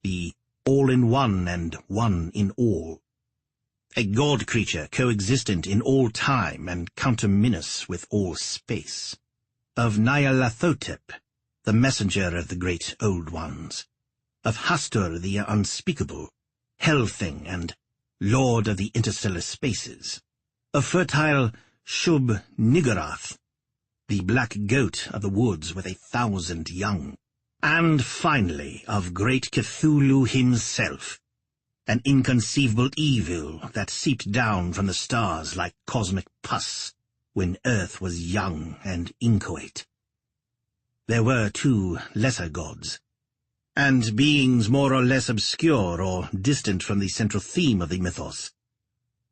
the all-in-one and one-in-all, a god-creature coexistent in all time and counterminous with all space, of Nyarlathotep, the messenger of the great Old Ones, of Hastur the unspeakable, Hell-Thing and lord of the interstellar spaces, of fertile Shub-Niggurath, the black goat of the woods with 1,000 young, and finally of great Cthulhu himself, an inconceivable evil that seeped down from the stars like cosmic pus when Earth was young and inchoate. There were 2 lesser gods, and beings more or less obscure or distant from the central theme of the mythos.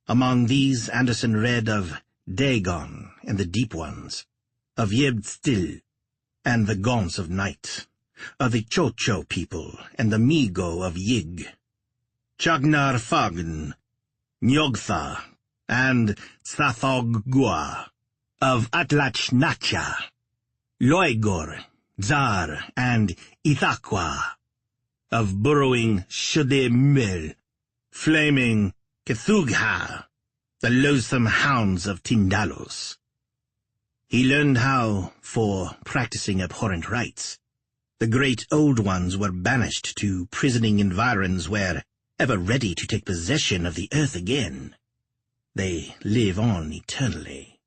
Among these Anderson read of Dagon and the Deep Ones, of Yeb-Stil and the Gaunts of Night, of the Cho-Cho people and the Migo of Yig, Chagnar-Fagn, Nyogtha, and Tsathog-Gua, of Atlach-Nacha, Loigor, Zar, and Ithaqua, of burrowing Shudemil, flaming Kethugha, the loathsome hounds of Tindalos. He learned how, for practicing abhorrent rites, the great Old Ones were banished to prisoning environs where, ever ready to take possession of the earth again, they live on eternally.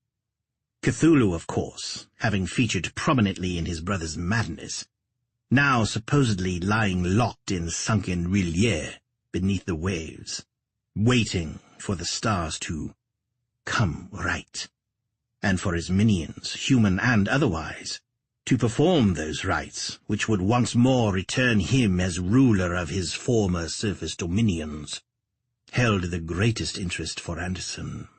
Cthulhu, of course, having featured prominently in his brother's madness, now supposedly lying locked in sunken Rillier beneath the waves, waiting for the stars to come right, and for his minions, human and otherwise, to perform those rites which would once more return him as ruler of his former surface dominions, held the greatest interest for Anderson.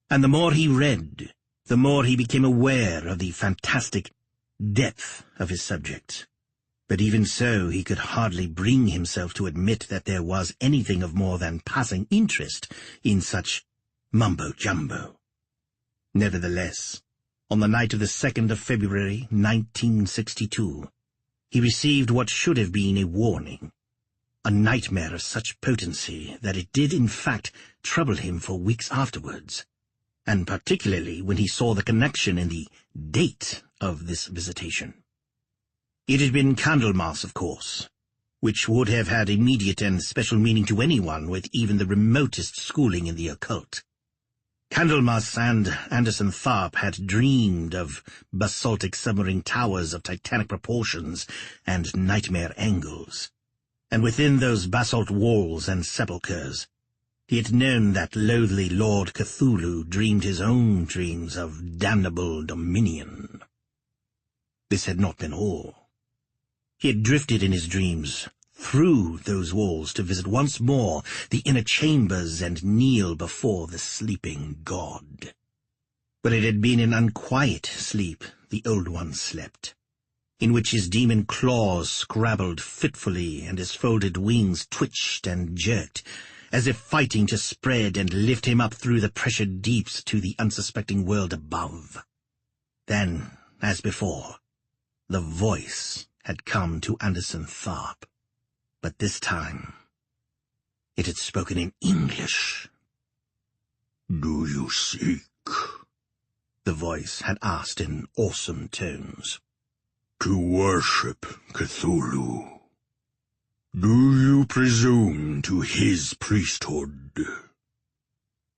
And the more he read, the more he became aware of the fantastic depth of his subject. But even so, he could hardly bring himself to admit that there was anything of more than passing interest in such mumbo-jumbo. Nevertheless, on the night of the 2nd of February, 1962, he received what should have been a warning, a nightmare of such potency that it did in fact trouble him for weeks afterwards, and particularly when he saw the connection in the date of this visitation. It had been Candlemas, of course, which would have had immediate and special meaning to anyone with even the remotest schooling in the occult. Candlemas and Anderson Tharp had dreamed of basaltic submarine towers of titanic proportions and nightmare angles, and within those basalt walls and sepulchres, he had known that loathly Lord Cthulhu dreamed his own dreams of damnable dominion. This had not been all. He had drifted in his dreams through those walls to visit once more the inner chambers and kneel before the sleeping god. But it had been an unquiet sleep the Old One slept, in which his demon claws scrabbled fitfully and his folded wings twitched and jerked, as if fighting to spread and lift him up through the pressured deeps to the unsuspecting world above. Then, as before, the voice had come to Anderson Tharp, but this time it had spoken in English. "Do you seek?" the voice had asked in awesome tones. "To worship Cthulhu? Do you presume to his priesthood?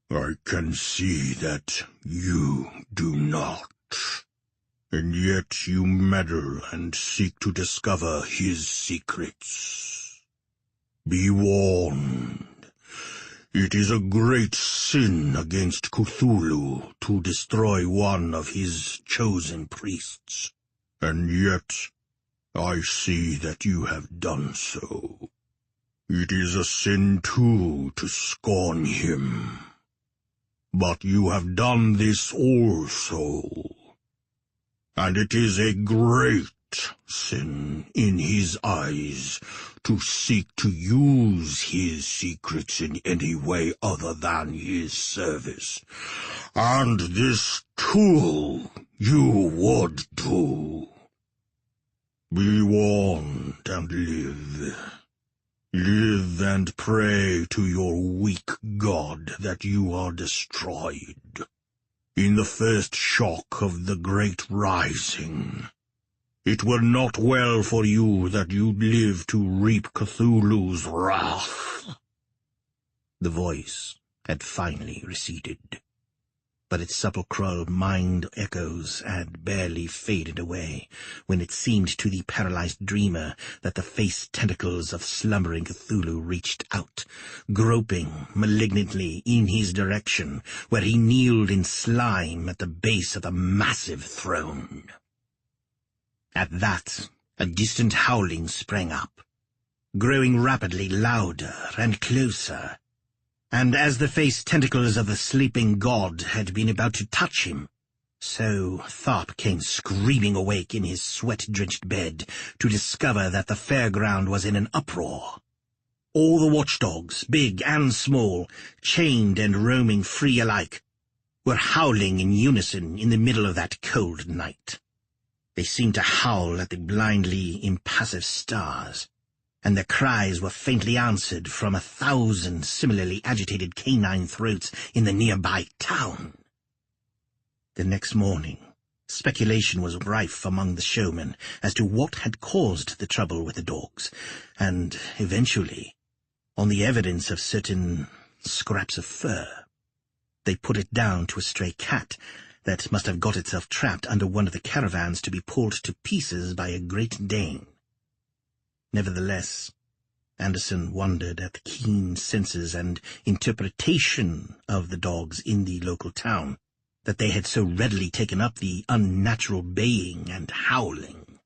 I can see that you do not, and yet you meddle and seek to discover his secrets. Be warned. It is a great sin against Cthulhu to destroy one of his chosen priests, and yet I see that you have done so. It is a sin, too, to scorn him. But you have done this also, and it is a great
not sin in his eyes to seek to use his secrets in any way other than his service. And this, too, you would do. Be warned and live. Live and pray to your weak god that you are destroyed. In the first shock of the great rising, it were not well for you that you live to reap Cthulhu's wrath.
The voice had finally receded, but its sepulchral mind echoes had barely faded away when it seemed to the paralyzed dreamer that the face tentacles of slumbering Cthulhu reached out, groping malignantly in his direction, where he kneeled in slime at the base of the massive throne. At that, a distant howling sprang up, growing rapidly louder and closer, and as the face tentacles of the sleeping god had been about to touch him, so Tharp came screaming awake in his sweat-drenched bed to discover that the fairground was in an uproar. All the watchdogs, big and small, chained and roaming free alike, were howling in unison in the middle of that cold night. They seemed to howl at the blindly impassive stars, and their cries were faintly answered from 1,000 similarly agitated canine throats in the nearby town. The next morning, speculation was rife among the showmen as to what had caused the trouble with the dogs, and eventually, on the evidence of certain scraps of fur, they put it down to a stray cat that must have got itself trapped under one of the caravans to be pulled to pieces by a Great Dane. Nevertheless, Anderson wondered at the keen senses and interpretation of the dogs in the local town, that they had so readily taken up the unnatural baying and howling.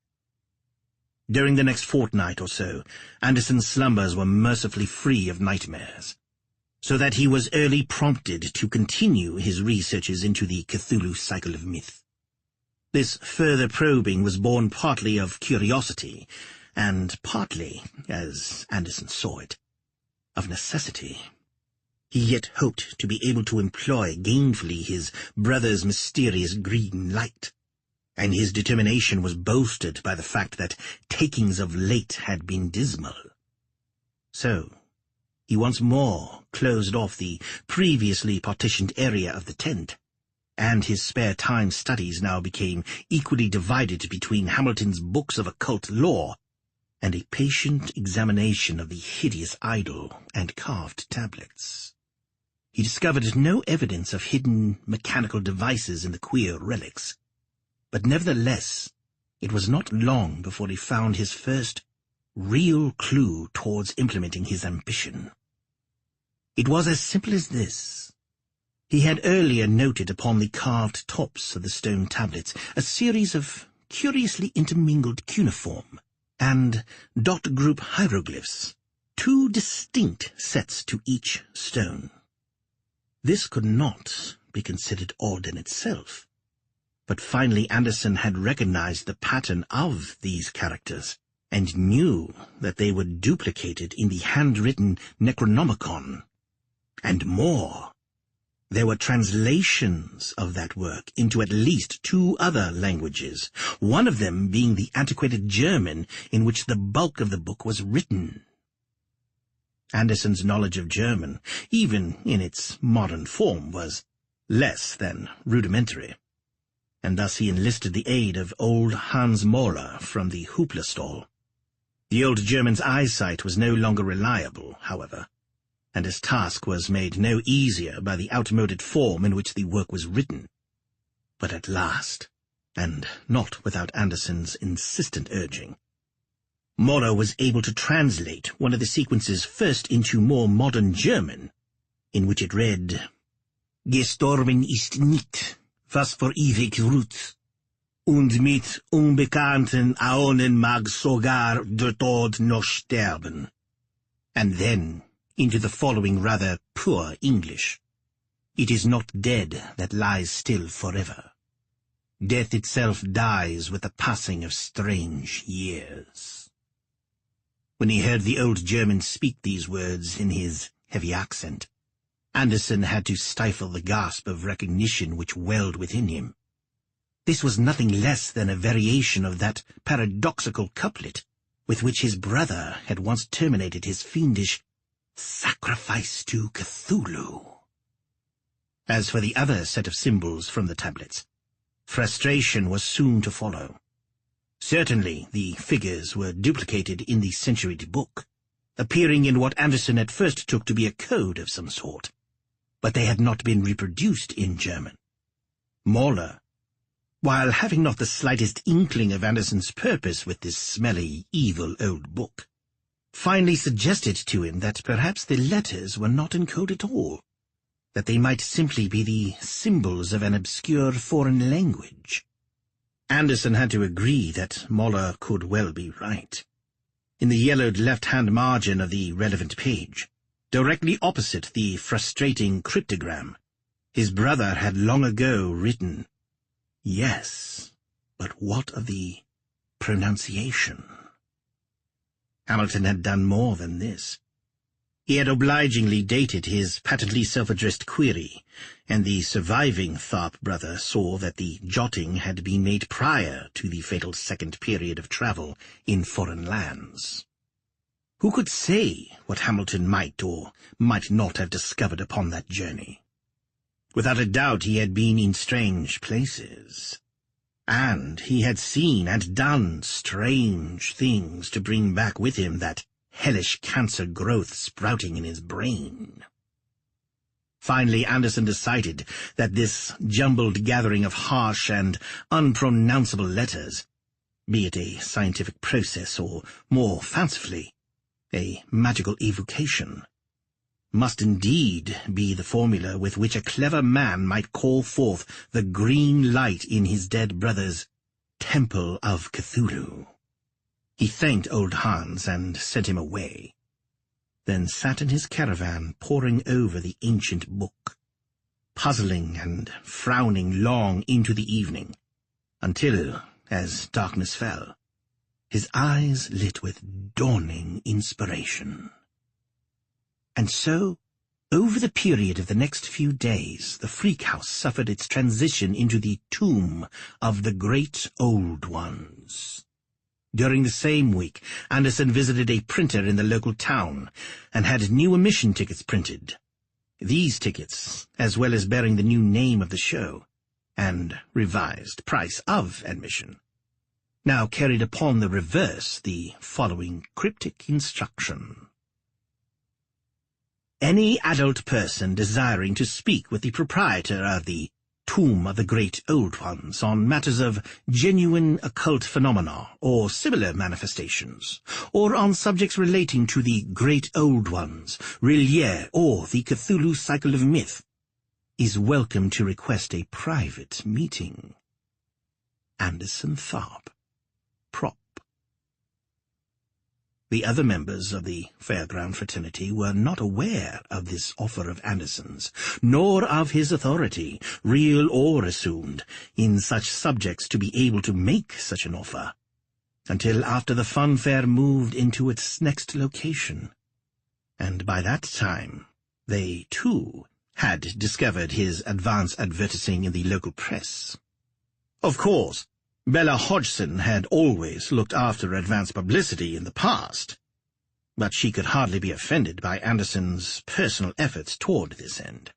During the next fortnight or so, Anderson's slumbers were mercifully free of nightmares, so that he was early prompted to continue his researches into the Cthulhu cycle of myth. This further probing was born partly of curiosity, and partly, as Anderson saw it, of necessity. He yet hoped to be able to employ gainfully his brother's mysterious green light, and his determination was bolstered by the fact that takings of late had been dismal. So, he once more closed off the previously partitioned area of the tent, and his spare time studies now became equally divided between Hamilton's books of occult lore and a patient examination of the hideous idol and carved tablets. He discovered no evidence of hidden mechanical devices in the queer relics, but nevertheless it was not long before he found his first real clue towards implementing his ambition. It was as simple as this. He had earlier noted upon the carved tops of the stone tablets a series of curiously intermingled cuneiform and dot group hieroglyphs, 2 distinct sets to each stone. This could not be considered odd in itself, but finally Anderson had recognized the pattern of these characters, and knew that they were duplicated in the handwritten Necronomicon. And more, there were translations of that work into at least 2 other languages, one of them being the antiquated German in which the bulk of the book was written. Anderson's knowledge of German, even in its modern form, was less than rudimentary, and thus he enlisted the aid of old Hans Moller from the Hoopla stall. The old German's eyesight was no longer reliable, however, and his task was made no easier by the outmoded form in which the work was written. But at last, and not without Anderson's insistent urging, Moller was able to translate one of the sequences first into more modern German, in which it read, "Gestorben ist nicht, was vor ewig ruht, und mit unbekannten Aonen mag sogar der Tod noch sterben," and then into the following rather poor English, "It is not dead that lies still forever. Death itself dies with the passing of strange years. When he heard the old German speak these words in his heavy accent, Anderson had to stifle the gasp of recognition which welled within him. This was nothing less than a variation of that paradoxical couplet with which his brother had once terminated his fiendish sacrifice to Cthulhu. As for the other set of symbols from the tablets, frustration was soon to follow. Certainly the figures were duplicated in the centuried book, appearing in what Anderson at first took to be a code of some sort, but they had not been reproduced in German. Mahler, while having not the slightest inkling of Anderson's purpose with this smelly, evil old book, finally suggested to him that perhaps the letters were not in code at all, that they might simply be the symbols of an obscure foreign language. Anderson had to agree that Mahler could well be right. In the yellowed left-hand margin of the relevant page, directly opposite the frustrating cryptogram, his brother had long ago written, "Yes, but what of the pronunciation?" Hamilton had done more than this. He had obligingly dated his patently self-addressed query, and the surviving Tharp brother saw that the jotting had been made prior to the fatal second period of travel in foreign lands. Who could say what Hamilton might or might not have discovered upon that journey? Without a doubt he had been in strange places, and he had seen and done strange things to bring back with him that hellish cancer growth sprouting in his brain. Finally, Anderson decided that this jumbled gathering of harsh and unpronounceable letters, be it a scientific process or, more fancifully, a magical evocation, must indeed be the formula with which a clever man might call forth the green light in his dead brother's Temple of Cthulhu. He thanked old Hans and sent him away, then sat in his caravan poring over the ancient book, puzzling and frowning long into the evening, until, as darkness fell, his eyes lit with dawning inspiration. And so, over the period of the next few days, the Freak House suffered its transition into the tomb of the great old ones. During the same week, Anderson visited a printer in the local town and had new admission tickets printed. These tickets, as well as bearing the new name of the show and revised price of admission, now carried upon the reverse the following cryptic instruction: any adult person desiring to speak with the proprietor of the Tomb of the Great Old Ones on matters of genuine occult phenomena or similar manifestations, or on subjects relating to the Great Old Ones, Rillier, or the Cthulhu cycle of myth, is welcome to request a private meeting. Anderson Tharp, Prop. The other members of the Fairground fraternity were not aware of this offer of Anderson's, nor of his authority, real or assumed, in such subjects to be able to make such an offer, until after the fun fair moved into its next location. And by that time, they, too, had discovered his advance advertising in the local press. Of course, Bella Hodgson had always looked after advance publicity in the past, but she could hardly be offended by Anderson's personal efforts toward this end.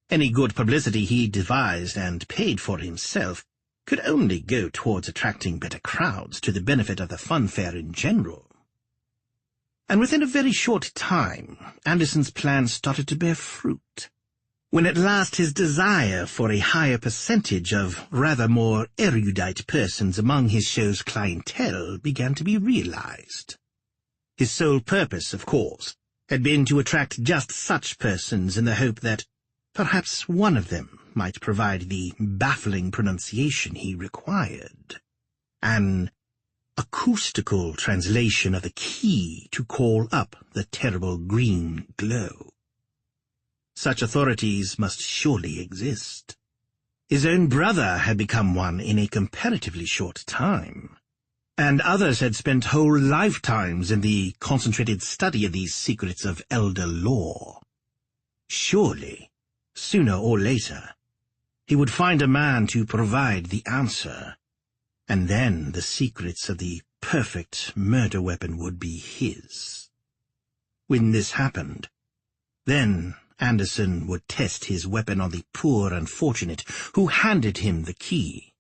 Any good publicity he devised and paid for himself could only go towards attracting better crowds to the benefit of the fun fair in general. And within a very short time, Anderson's plan started to bear fruit. When at last his desire for a higher percentage of rather more erudite persons among his show's clientele began to be realized. His sole purpose, of course, had been to attract just such persons in the hope that perhaps one of them might provide the baffling pronunciation he required. An acoustical translation of the key to call up the terrible green glow. Such authorities must surely exist. His own brother had become one in a comparatively short time, and others had spent whole lifetimes in the concentrated study of these secrets of elder lore. Surely, sooner or later, he would find a man to provide the answer, and then the secrets of the perfect murder weapon would be his. When this happened, then Anderson would test his weapon on the poor unfortunate who handed him the key,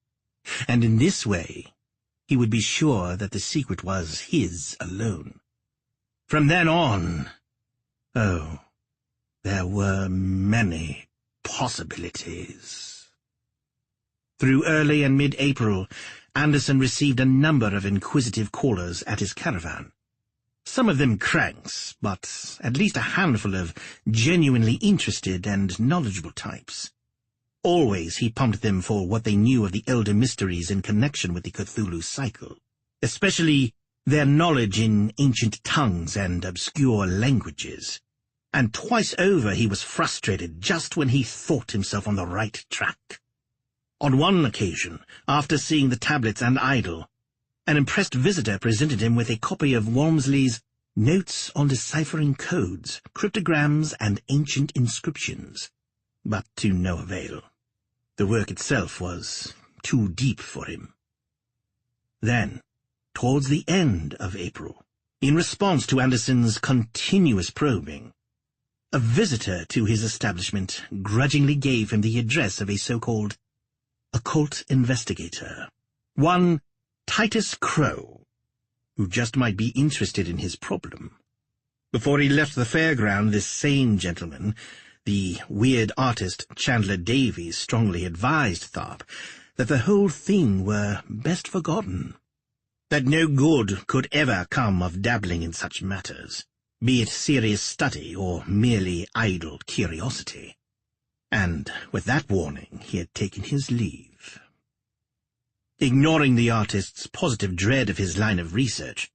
and in this way he would be sure that the secret was his alone. From then on, oh, there were many possibilities. Through early and mid-April, Anderson received a number of inquisitive callers at his caravan. Some of them cranks, but at least a handful of genuinely interested and knowledgeable types. Always he pumped them for what they knew of the elder mysteries in connection with the Cthulhu cycle, especially their knowledge in ancient tongues and obscure languages. And twice over he was frustrated just when he thought himself on the right track. On one occasion, after seeing the tablets and idol, an impressed visitor presented him with a copy of Walmsley's Notes on Deciphering Codes, Cryptograms, and Ancient Inscriptions, but to no avail. The work itself was too deep for him. Then, towards the end of April, in response to Anderson's continuous probing, a visitor to his establishment grudgingly gave him the address of a so-called occult investigator, one Titus Crow, who just might be interested in his problem. Before he left the fairground, this same gentleman, the weird artist Chandler Davies, strongly advised Tharp that the whole thing were best forgotten, that no good could ever come of dabbling in such matters, be it serious study or merely idle curiosity. And with that warning he had taken his leave. Ignoring the artist's positive dread of his line of research,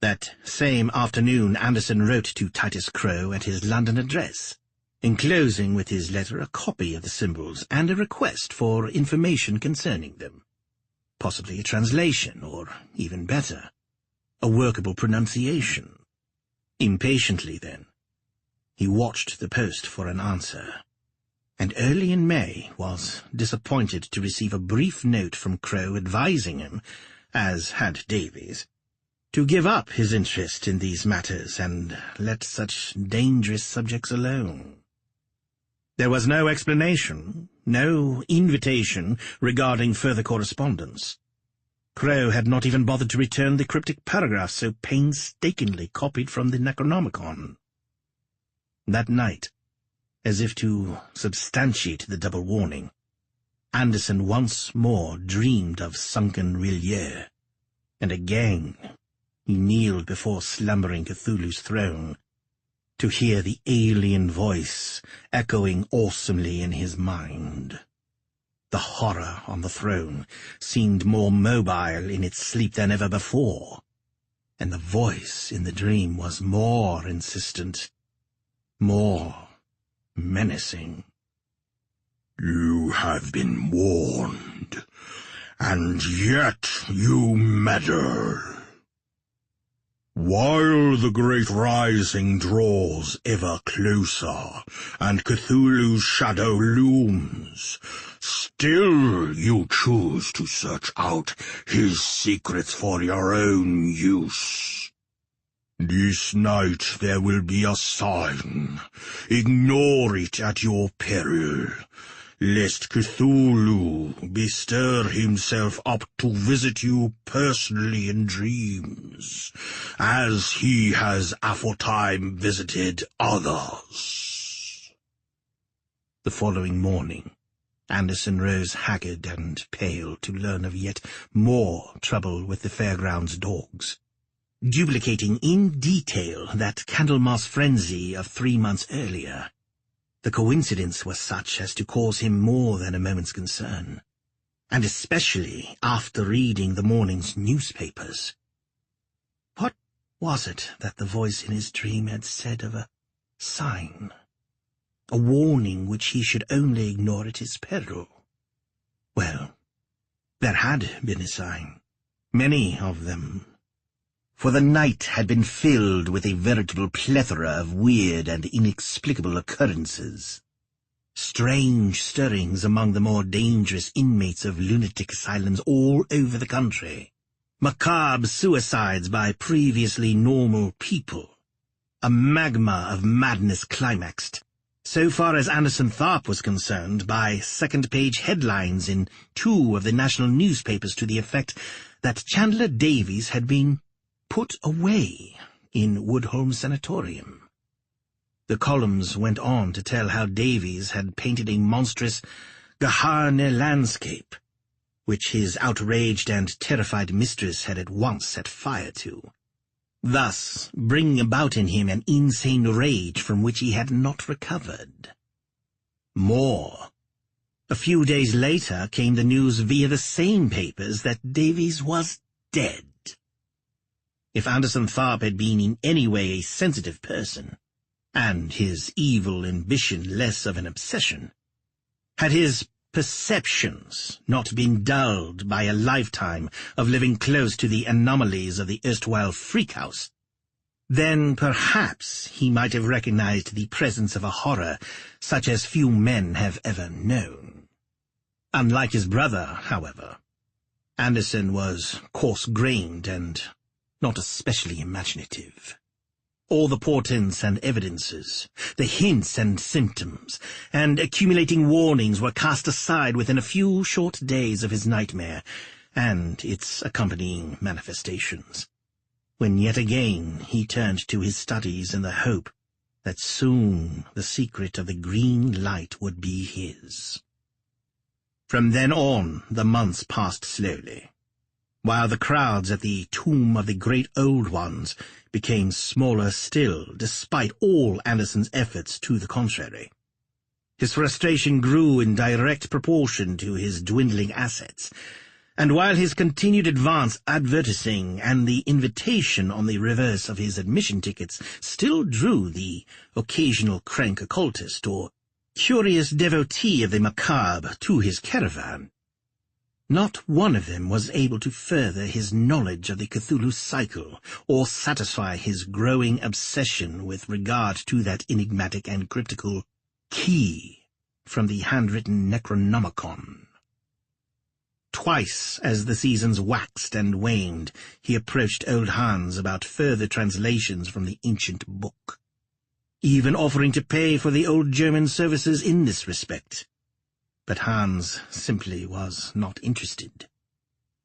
that same afternoon Anderson wrote to Titus Crow at his London address, enclosing with his letter a copy of the symbols and a request for information concerning them, possibly a translation, or, even better, a workable pronunciation. Impatiently, then, he watched the post for an answer, and early in May was disappointed to receive a brief note from Crow advising him, as had Davies, to give up his interest in these matters and let such dangerous subjects alone. There was no explanation, no invitation regarding further correspondence. Crow had not even bothered to return the cryptic paragraph so painstakingly copied from the Necronomicon. That night, as if to substantiate the double warning, Anderson once more dreamed of sunken Rillieux, and again he kneeled before slumbering Cthulhu's throne, to hear the alien voice echoing awesomely in his mind. The horror on the throne seemed more mobile in its sleep than ever before, and the voice in the dream was more insistent, more menacing.
You have been warned, and yet you meddle. While the great rising draws ever closer, and Cthulhu's shadow looms, still you choose to search out his secrets for your own use. This night there will be a sign. Ignore it at your peril, lest Cthulhu bestir himself up to visit you personally in dreams, as he has aforetime visited others.
The following morning, Anderson rose haggard and pale to learn of yet more trouble with the fairground's dogs, duplicating in detail that Candlemas frenzy of 3 months earlier. The coincidence was such as to cause him more than a moment's concern, and especially after reading the morning's newspapers. What was it that the voice in his dream had said of a sign? A warning which he should only ignore at his peril. Well, there had been a sign. Many of them. For the night had been filled with a veritable plethora of weird and inexplicable occurrences. Strange stirrings among the more dangerous inmates of lunatic asylums all over the country. Macabre suicides by previously normal people. A magma of madness climaxed, so far as Anderson Tharp was concerned, by second-page headlines in 2 of the national newspapers to the effect that Chandler Davies had been put away in Woodholm Sanatorium. The columns went on to tell how Davies had painted a monstrous Gaharne landscape, which his outraged and terrified mistress had at once set fire to, thus bringing about in him an insane rage from which he had not recovered. More. A few days later came the news via the same papers that Davies was dead. If Anderson Tharp had been in any way a sensitive person, and his evil ambition less of an obsession, had his perceptions not been dulled by a lifetime of living close to the anomalies of the erstwhile freak house, then perhaps he might have recognized the presence of a horror such as few men have ever known. Unlike his brother, however, Anderson was coarse-grained and not especially imaginative. All the portents and evidences, the hints and symptoms, and accumulating warnings were cast aside within a few short days of his nightmare and its accompanying manifestations, when yet again he turned to his studies in the hope that soon the secret of the green light would be his. From then on, the months passed slowly, while the crowds at the tomb of the great old ones became smaller still, despite all Anderson's efforts to the contrary. His frustration grew in direct proportion to his dwindling assets, and while his continued advance advertising and the invitation on the reverse of his admission tickets still drew the occasional crank occultist or curious devotee of the macabre to his caravan, not one of them was able to further his knowledge of the Cthulhu cycle or satisfy his growing obsession with regard to that enigmatic and cryptical key from the handwritten Necronomicon. Twice, as the seasons waxed and waned, he approached old Hans about further translations from the ancient book, even offering to pay for the old German services in this respect. But Hans simply was not interested.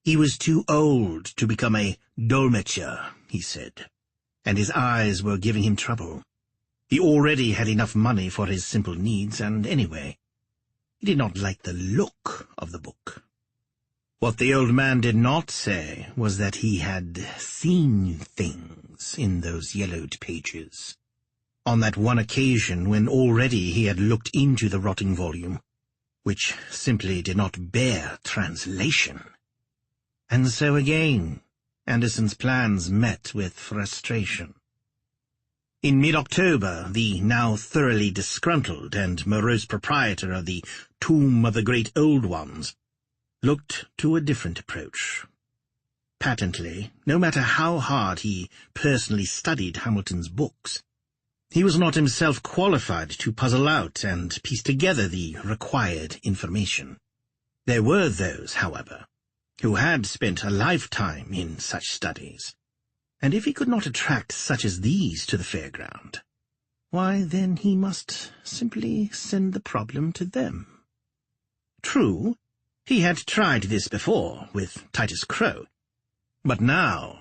He was too old to become a dolmetscher, he said, and his eyes were giving him trouble. He already had enough money for his simple needs, and anyway, he did not like the look of the book. What the old man did not say was that he had seen things in those yellowed pages, on that one occasion when already he had looked into the rotting volume, which simply did not bear translation. And so again, Anderson's plans met with frustration. In mid-October, the now thoroughly disgruntled and morose proprietor of the Tomb of the Great Old Ones looked to a different approach. Patently, no matter how hard he personally studied Hamilton's books, he was not himself qualified to puzzle out and piece together the required information. There were those, however, who had spent a lifetime in such studies, and if he could not attract such as these to the fairground, why, then he must simply send the problem to them. True, he had tried this before with Titus Crow, but now,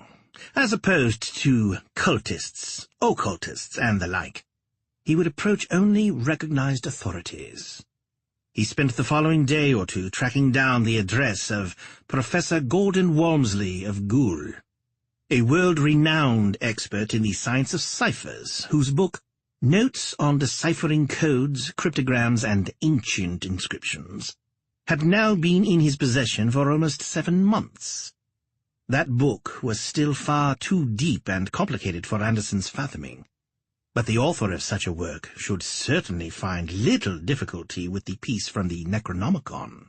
as opposed to cultists, occultists, and the like, he would approach only recognized authorities. He spent the following day or two tracking down the address of Professor Gordon Walmsley of Goole, a world-renowned expert in the science of ciphers, whose book, Notes on Deciphering Codes, Cryptograms, and Ancient Inscriptions, had now been in his possession for almost 7 months. That book was still far too deep and complicated for Anderson's fathoming, but the author of such a work should certainly find little difficulty with the piece from the Necronomicon.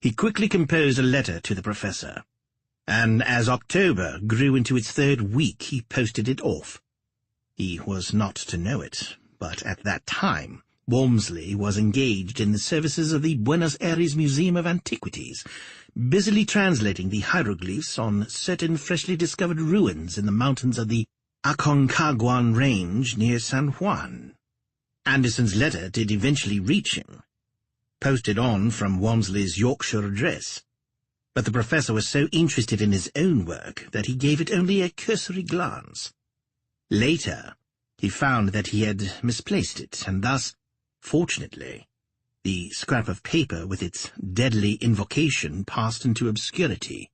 He quickly composed a letter to the professor, and as October grew into its third week, he posted it off. He was not to know it, but at that time Walmsley was engaged in the services of the Buenos Aires Museum of Antiquities, busily translating the hieroglyphs on certain freshly discovered ruins in the mountains of the Aconcagua range near San Juan. Anderson's letter did eventually reach him, posted on from Walmsley's Yorkshire address, but the professor was so interested in his own work that he gave it only a cursory glance. Later, he found that he had misplaced it, and thus, fortunately, the scrap of paper with its deadly invocation passed into obscurity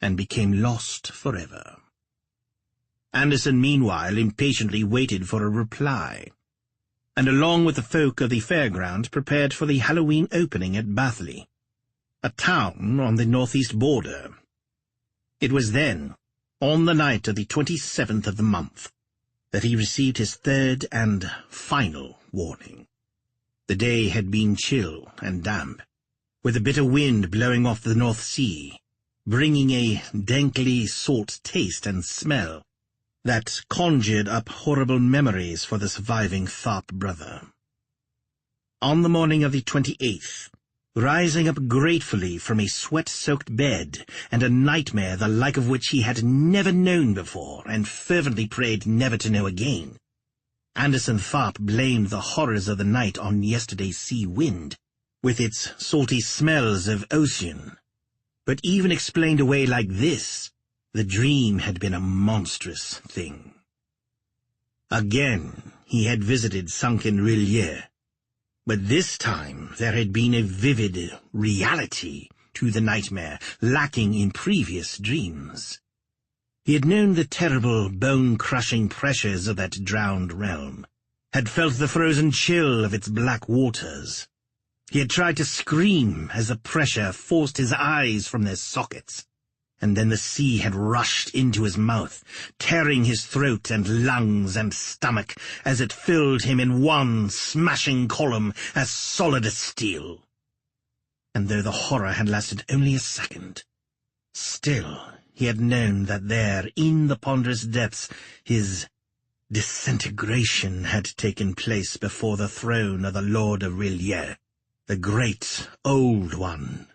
and became lost forever. Anderson, meanwhile, impatiently waited for a reply, and along with the folk of the fairground prepared for the Halloween opening at Bathley, a town on the northeast border. It was then, on the night of the 27th of the month, that he received his third and final warning. The day had been chill and damp, with a bitter wind blowing off the North Sea, bringing a dankly salt taste and smell that conjured up horrible memories for the surviving Tharp brother. On the morning of the 28th, rising up gratefully from a sweat-soaked bed and a nightmare the like of which he had never known before and fervently prayed never to know again, Anderson Tharp blamed the horrors of the night on yesterday's sea wind, with its salty smells of ocean. But even explained away like this, the dream had been a monstrous thing. Again he had visited sunken Rillier, but this time there had been a vivid reality to the nightmare, lacking in previous dreams. He had known the terrible, bone-crushing pressures of that drowned realm, had felt the frozen chill of its black waters. He had tried to scream as the pressure forced his eyes from their sockets, and then the sea had rushed into his mouth, tearing his throat and lungs and stomach as it filled him in one smashing column as solid as steel. And though the horror had lasted only a second, still he had known that there, in the ponderous depths, his disintegration had taken place before the throne of the Lord of Rillier, the great Old One,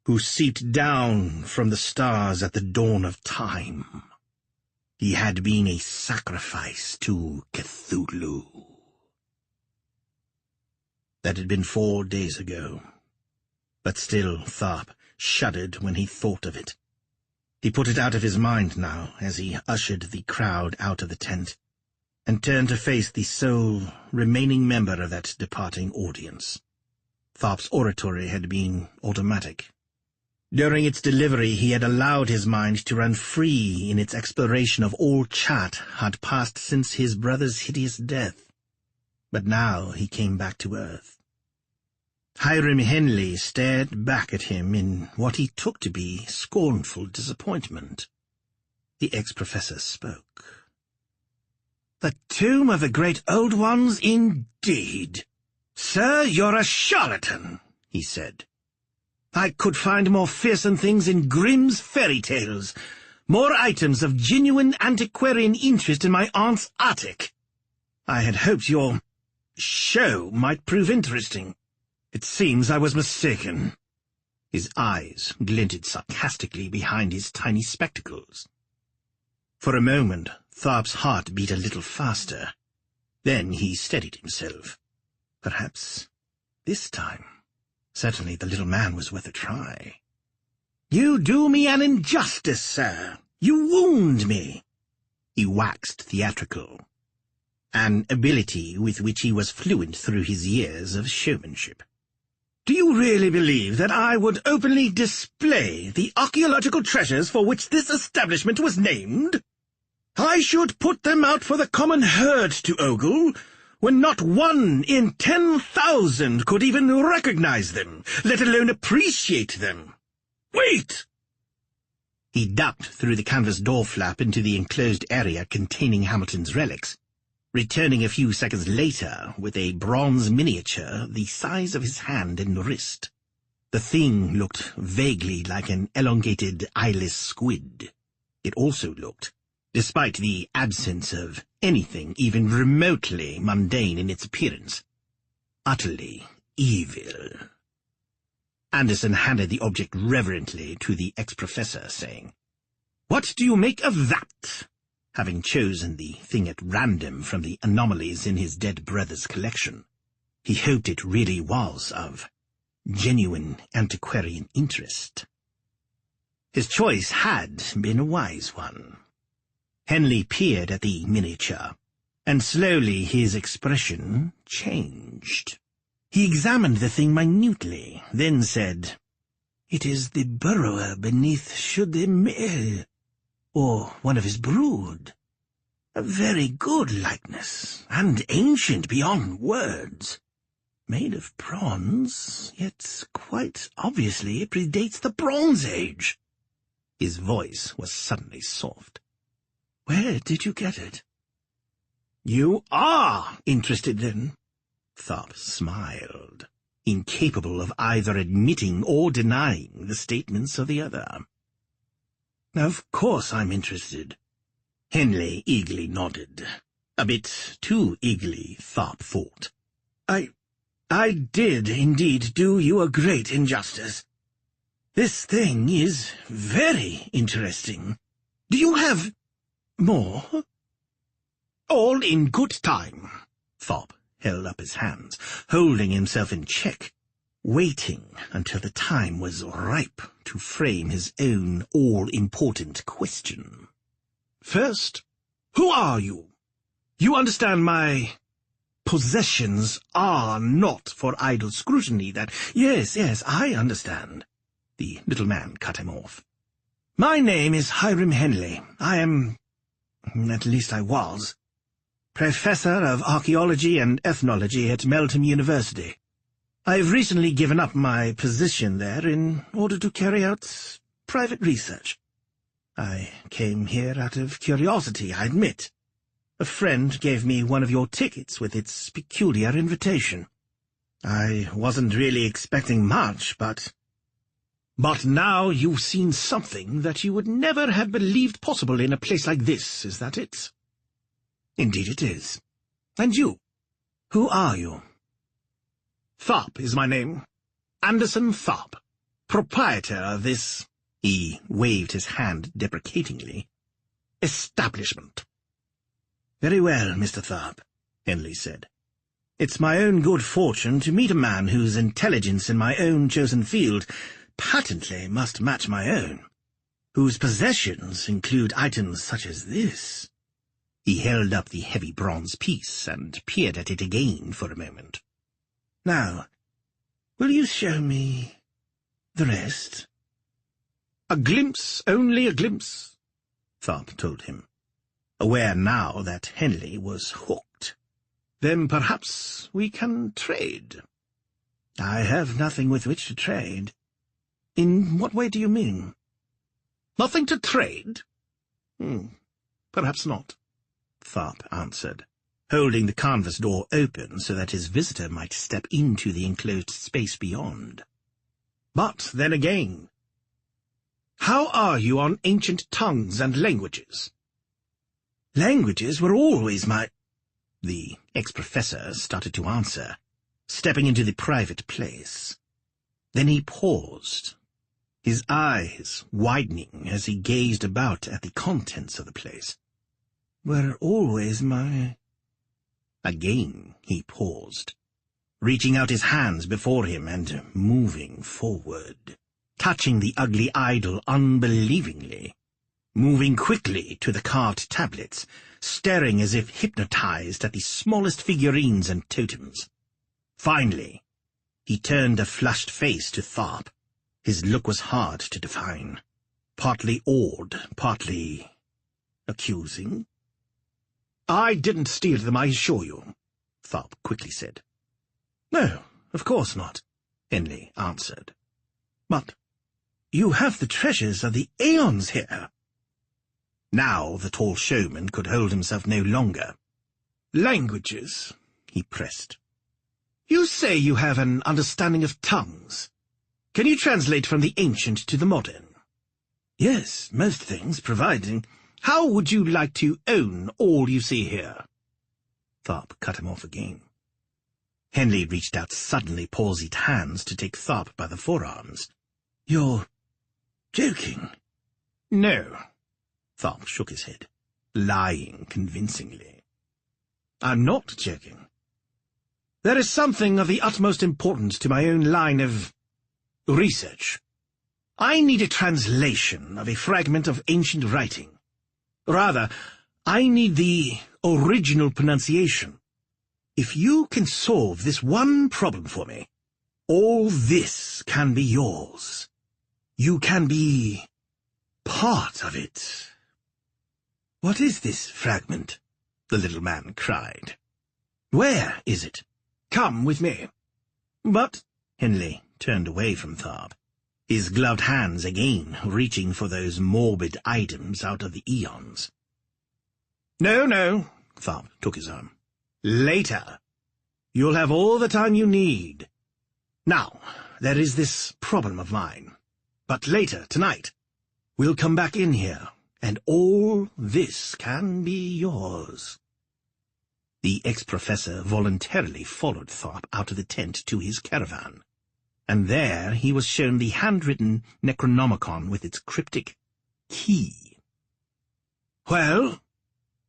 who seeped down from the stars at the dawn of time. He had been a sacrifice to Cthulhu. That had been 4 days ago, but still Tharp shuddered when he thought of it. He put it out of his mind now as he ushered the crowd out of the tent, and turned to face the sole remaining member of that departing audience. Tharp's oratory had been automatic. During its delivery he had allowed his mind to run free in its exploration of all chat had passed since his brother's hideous death. But now he came back to earth. Hyram Henley stared back at him in what he took to be scornful disappointment. The ex-professor spoke. "The tomb of the great Old Ones, indeed. Sir, you're a charlatan," he said. "I could find more fearsome things in Grimm's fairy tales, more items of genuine antiquarian interest in my aunt's attic. I had hoped your show might prove interesting. It seems I was mistaken." His eyes glinted sarcastically behind his tiny spectacles. For a moment, Tharp's heart beat a little faster. Then he steadied himself. Perhaps this time, certainly the little man was worth a try. "You do me an injustice, sir. You wound me." He waxed theatrical, an ability with which he was fluent through his years of showmanship. "Do you really believe that I would openly display the archaeological treasures for which this establishment was named? I should put them out for the common herd to ogle, when not 1 in 10,000 could even recognize them, let alone appreciate them. Wait!" He ducked through the canvas door flap into the enclosed area containing Hamilton's relics, returning a few seconds later with a bronze miniature the size of his hand and wrist. The thing looked vaguely like an elongated eyeless squid. It also looked, despite the absence of anything even remotely mundane in its appearance, utterly evil. Anderson handed the object reverently to the ex-professor, saying, "What do you make of that?" Having chosen the thing at random from the anomalies in his dead brother's collection, he hoped it really was of genuine antiquarian interest. His choice had been a wise one. Henley peered at the miniature, and slowly his expression changed. He examined the thing minutely, then said, "It is the burrower beneath Shudemel, or one of his brood. A very good likeness, and ancient beyond words. Made of bronze, yet quite obviously it predates the Bronze Age." His voice was suddenly soft. "Where did you get it?" "You are interested, then?" Tharp smiled, incapable of either admitting or denying the statements of the other. "Of course I'm interested." Henley eagerly nodded. A bit too eagerly, Tharp thought. I did indeed do you a great injustice. This thing is very interesting. Do you have more?" "All in good time." Tharp held up his hands, holding himself in check, waiting until the time was ripe to frame his own all-important question. "First, who are you? You understand my possessions are not for idle scrutiny, that—" Yes, I understand." The little man cut him off. "My name is Hyram Henley. I am, at least I was, Professor of Archaeology and Ethnology at Melton University. I've recently given up my position there in order to carry out private research. I came here out of curiosity, I admit. A friend gave me one of your tickets with its peculiar invitation. I wasn't really expecting much, but now you've seen something that you would never have believed possible in a place like this, is that it?" "Indeed it is. And you? Who are you?" "Tharp is my name. Anderson Tharp, proprietor of this—" He waved his hand deprecatingly. "Establishment." "Very well, Mr. Tharp," Henley said. "It's my own good fortune to meet a man whose intelligence in my own chosen field patently must match my own, whose possessions include items such as this." He held up the heavy bronze piece and peered at it again for a moment. "Now, will you show me the rest?" "A glimpse, only a glimpse," Tharp told him, aware now that Henley was hooked. "Then perhaps we can trade." "I have nothing with which to trade." "In what way do you mean?" "Nothing to trade?" Perhaps not," Tharp answered, holding the canvas door open so that his visitor might step into the enclosed space beyond. "But then again, how are you on ancient tongues and languages?" "Languages were always my—" The ex-professor started to answer, stepping into the private place. Then he paused, his eyes widening as he gazed about at the contents of the place. "Were always my—" Again he paused, reaching out his hands before him and moving forward, touching the ugly idol unbelievingly, moving quickly to the carved tablets, staring as if hypnotized at the smallest figurines and totems. Finally, he turned a flushed face to Tharp. His look was hard to define, partly awed, partly accusing. "I didn't steal them, I assure you," Tharp quickly said. "No, of course not," Henley answered. "But you have the treasures of the aeons here." Now the tall showman could hold himself no longer. "Languages," he pressed. "You say you have an understanding of tongues.
Can you translate from the ancient to the modern? Yes, most things, providing. How would you like to own all you see here? Tharp cut him off again. Henley reached out suddenly palsied hands to take Tharp by the forearms. You're joking? No. Tharp shook his head, lying convincingly. I'm not joking. There is something of the utmost importance to my own line of research. I need a translation of a fragment of ancient writing. Rather, I need the original pronunciation. If you can solve this one problem for me, all this can be yours. You can be part of it. What is this fragment? The little man cried. Where is it? Come with me. But Henley turned away from Tharp, his gloved hands again reaching for those morbid items out of the eons. No, Tharp took his arm. Later. You'll have all the time you need. Now, there is this problem of mine. But later, tonight, we'll come back in here, and all this can be yours. The ex-professor voluntarily followed Tharp out of the tent to his caravan, and there he was shown the handwritten Necronomicon with its cryptic key. Well?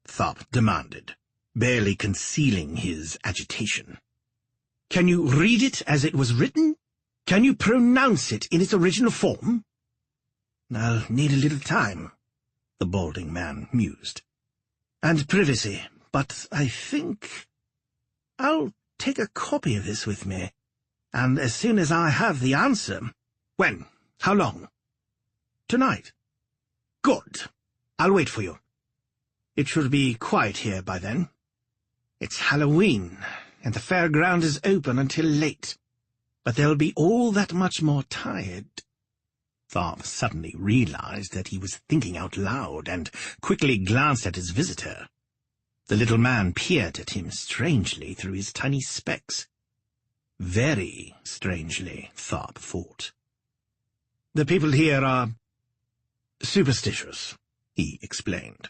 Tharp demanded, barely concealing his agitation. Can you read it as it was written? Can you pronounce it in its original form? I'll need a little time, the balding man mused, and privacy, but I think I'll take a copy of this with me, and as soon as I have the answer— When? How long? Tonight. Good. I'll wait for you. It should be quiet here by then. It's Halloween, and the fairground is open until late, but they'll be all that much more tired. Tharp suddenly realized that he was thinking out loud, and quickly glanced at his visitor. The little man peered at him strangely through his tiny specs. Very strangely, Tharp thought. The people here are superstitious, he explained.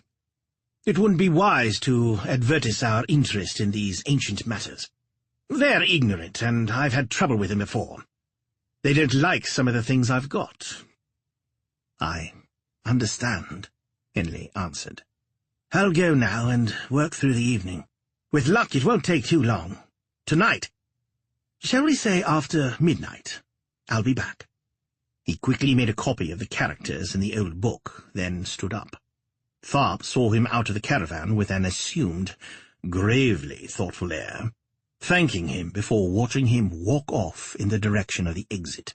It wouldn't be wise to advertise our interest in these ancient matters. They're ignorant, and I've had trouble with them before. They don't like some of the things I've got. I understand, Henley answered. I'll go now and work through the evening. With luck, it won't take too long. Tonight, shall we say after midnight, I'll be back. He quickly made a copy of the characters in the old book, then stood up. Tharp saw him out of the caravan with an assumed, gravely thoughtful air, thanking him before watching him walk off in the direction of the exit.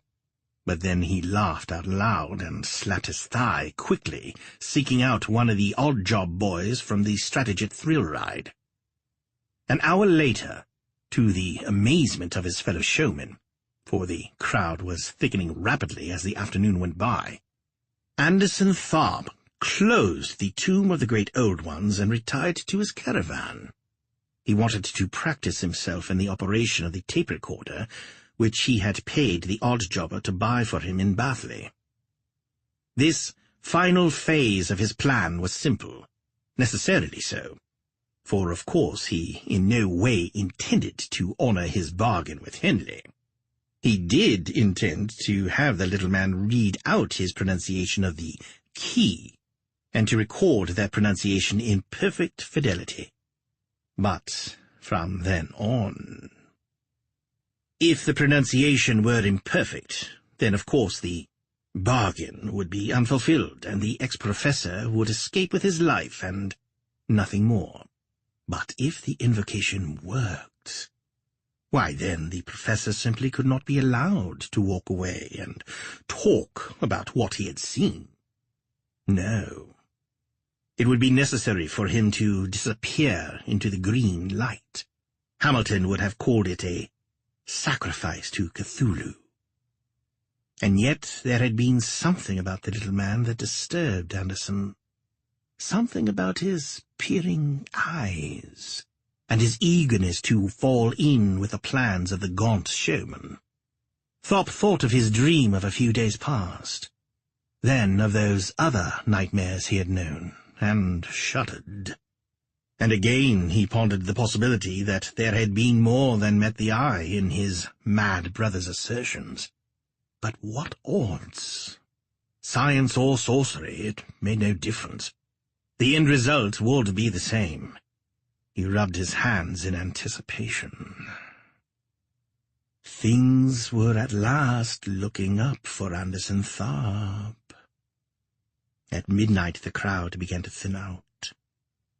But then he laughed out loud and slapped his thigh quickly, seeking out one of the odd-job boys from the Strateget thrill ride. An hour later, to the amazement of his fellow showmen, for the crowd was thickening rapidly as the afternoon went by, Anderson Tharp closed the Tomb of the Great Old Ones and retired to his caravan. He wanted to practice himself in the operation of the tape recorder, which he had paid the odd-jobber to buy for him in Bathley. This final phase of his plan was simple, necessarily so, for of course he in no way intended to honor his bargain with Henley. He did intend to have the little man read out his pronunciation of the key, and to record that pronunciation in perfect fidelity. But from then on— If the pronunciation were imperfect, then of course the bargain would be unfulfilled, and the ex-professor would escape with his life and nothing more. But if the invocation worked, why then the professor simply could not be allowed to walk away and talk about what he had seen. No. It would be necessary for him to disappear into the green light. Hamilton would have called it a sacrifice to Cthulhu. And yet there had been something about the little man that disturbed Anderson. Something about his peering eyes, and his eagerness to fall in with the plans of the gaunt showman. Tharp thought of his dream of a few days past, then of those other nightmares he had known, and shuddered. And again he pondered the possibility that there had been more than met the eye in his mad brother's assertions. But what odds? Science or sorcery, it made no difference. The end result would be the same. He rubbed his hands in anticipation. Things were at last looking up for Anderson Tharp. At midnight the crowd began to thin out.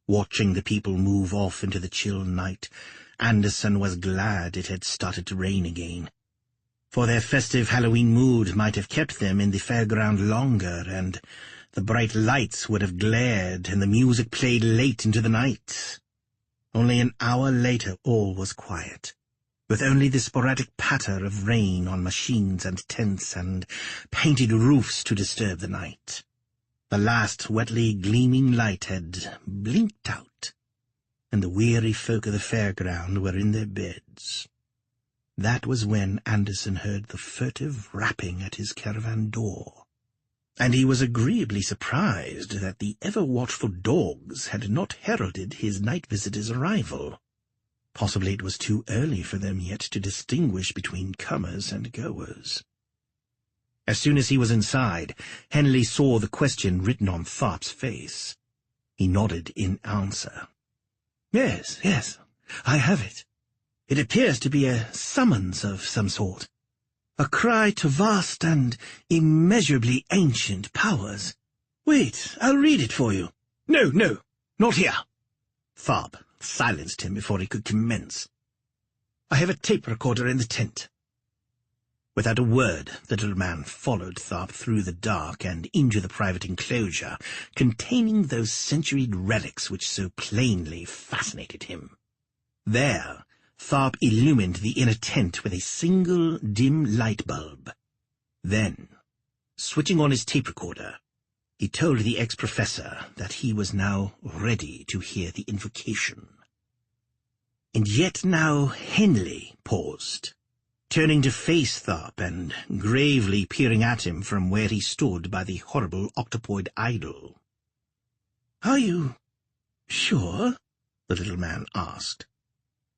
Watching the people move off into the chill night, Anderson was glad it had started to rain again, for their festive Halloween mood might have kept them in the fairground longer, and the bright lights would have glared and the music played late into the night. Only an hour later all was quiet, with only the sporadic patter of rain on machines and tents and painted roofs to disturb the night. The last wetly gleaming light had blinked out, and the weary folk of the fairground were in their beds. That was when Anderson heard the furtive rapping at his caravan door, and he was agreeably surprised that the ever-watchful dogs had not heralded his night visitor's arrival. Possibly it was too early for them yet to distinguish between comers and goers. As soon as he was inside, Henley saw the question written on Tharp's face. He nodded in answer. Yes, I have it. It appears to be a summons of some sort, a cry to vast and immeasurably ancient powers. Wait, I'll read it for you. No, not here. Tharp silenced him before he could commence. I have a tape recorder in the tent. Without a word, the little man followed Tharp through the dark and into the private enclosure containing those centuried relics which so plainly fascinated him. There, Tharp illumined the inner tent with a single dim light bulb. Then, switching on his tape recorder, he told the ex-professor that he was now ready to hear the invocation. And yet now Henley paused, turning to face Tharp and gravely peering at him from where he stood by the horrible octopoid idol. "Are you sure?" the little man asked.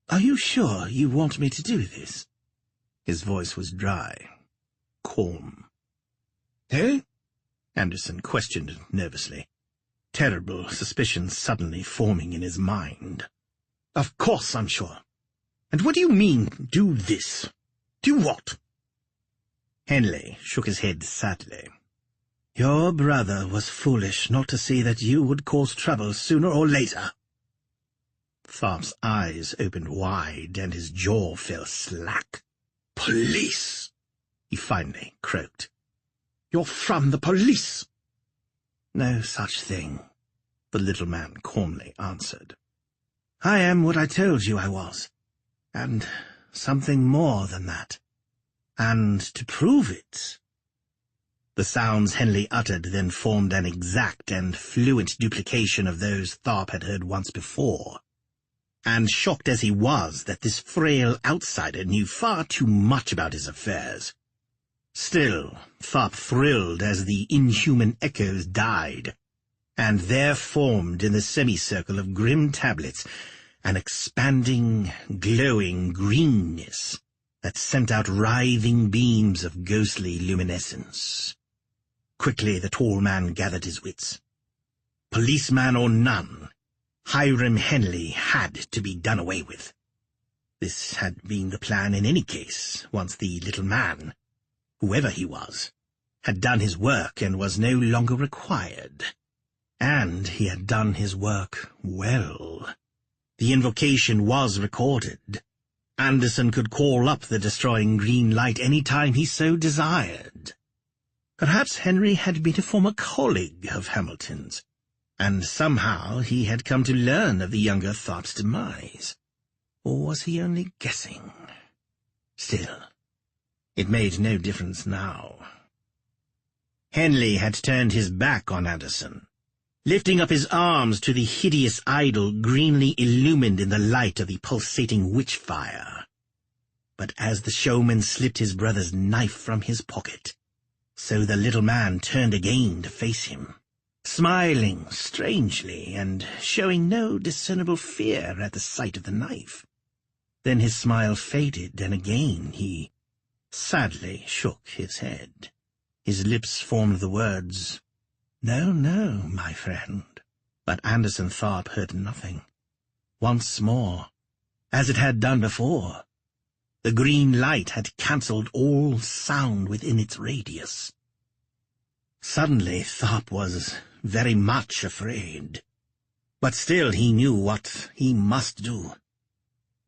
"Are you sure you want me to do this?" His voice was dry, calm. "Eh?" Anderson questioned nervously, terrible suspicions suddenly forming in his mind. "Of course I'm sure. And what do you mean, do this? Do what?" Henley shook his head sadly. "Your brother was foolish not to see that you would cause trouble sooner or later." Tharp's eyes opened wide and his jaw fell slack. "Police!" he finally croaked. "You're from the police!" "No such thing," the little man calmly answered. "I am what I told you I was, and something more than that. And to prove it—" The sounds Henley uttered then formed an exact and fluent duplication of those Tharp had heard once before, and shocked as he was that this frail outsider knew far too much about his affairs. Still, Tharp thrilled as the inhuman echoes died, and there formed in the semicircle of grim tablets an expanding, glowing greenness that sent out writhing beams of ghostly luminescence. Quickly the tall man gathered his wits. Policeman or none, Hyram Henley had to be done away with. This had been the plan in any case, once the little man, whoever he was, had done his work and was no longer required. And he had done his work well. The invocation was recorded. Anderson could call up the destroying green light any time he so desired. Perhaps Henry had been a former colleague of Hamilton's, and somehow he had come to learn of the younger Tharp's demise. Or was he only guessing? Still, it made no difference now. Henley had turned his back on Anderson, lifting up his arms to the hideous idol greenly illumined in the light of the pulsating witch-fire. But as the showman slipped his brother's knife from his pocket, so the little man turned again to face him, smiling strangely and showing no discernible fear at the sight of the knife. Then his smile faded, and again he sadly shook his head. His lips formed the words, "No, no, my friend." But Anderson Tharp heard nothing. Once more, as it had done before, the green light had cancelled all sound within its radius. Suddenly Tharp was very much afraid, but still he knew what he must do.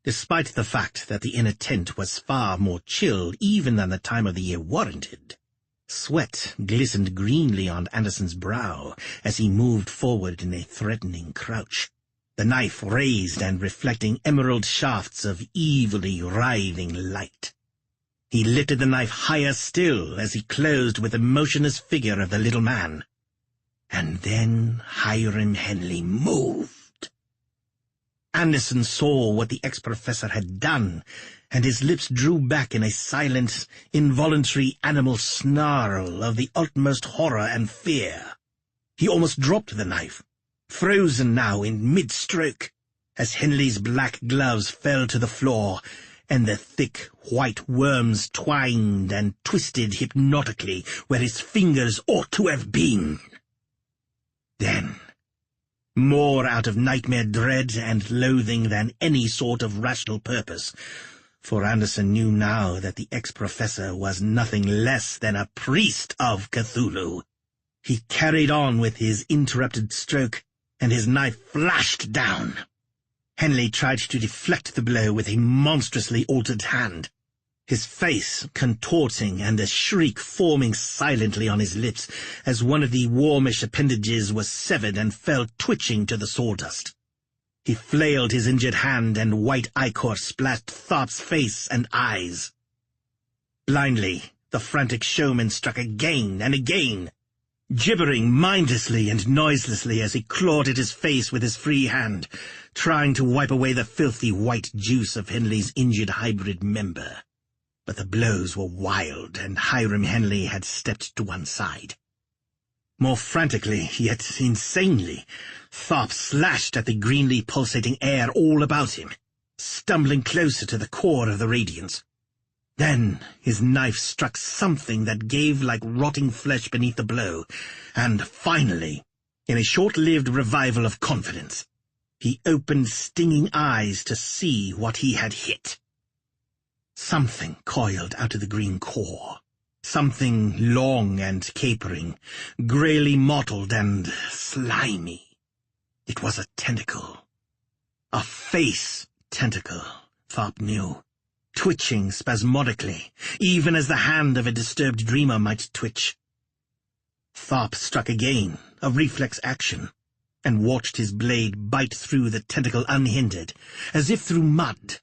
Despite the fact that the inner tent was far more chill even than the time of the year warranted, sweat glistened greenly on Anderson's brow as he moved forward in a threatening crouch, the knife raised and reflecting emerald shafts of evilly writhing light. He lifted the knife higher still as he closed with the motionless figure of the little man. And then Hyram Henley moved. Anderson saw what the ex-professor had done, and his lips drew back in a silent, involuntary animal snarl of the utmost horror and fear. He almost dropped the knife, frozen now in mid-stroke, as Henley's black gloves fell to the floor, and the thick white worms twined and twisted hypnotically where his fingers ought to have been. Then, more out of nightmare dread and loathing than any sort of rational purpose, for Anderson knew now that the ex-professor was nothing less than a priest of Cthulhu, he carried on with his interrupted stroke, and his knife flashed down. Henley tried to deflect the blow with a monstrously altered hand, his face contorting and a shriek forming silently on his lips as one of the warmish appendages was severed and fell twitching to the sawdust. He flailed his injured hand, and white ichor splashed Tharp's face and eyes. Blindly, the frantic showman struck again and again, gibbering mindlessly and noiselessly as he clawed at his face with his free hand, trying to wipe away the filthy white juice of Henley's injured hybrid member. But the blows were wild, and Hyram Henley had stepped to one side. More frantically, yet insanely, Tharp slashed at the greenly pulsating air all about him, stumbling closer to the core of the radiance. Then his knife struck something that gave like rotting flesh beneath the blow, and finally, in a short-lived revival of confidence, he opened stinging eyes to see what he had hit. Something coiled out of the green core, something long and capering, greyly mottled and slimy. It was a tentacle. A face tentacle, Tharp knew, twitching spasmodically, even as the hand of a disturbed dreamer might twitch. Tharp struck again, a reflex action, and watched his blade bite through the tentacle unhindered, as if through mud,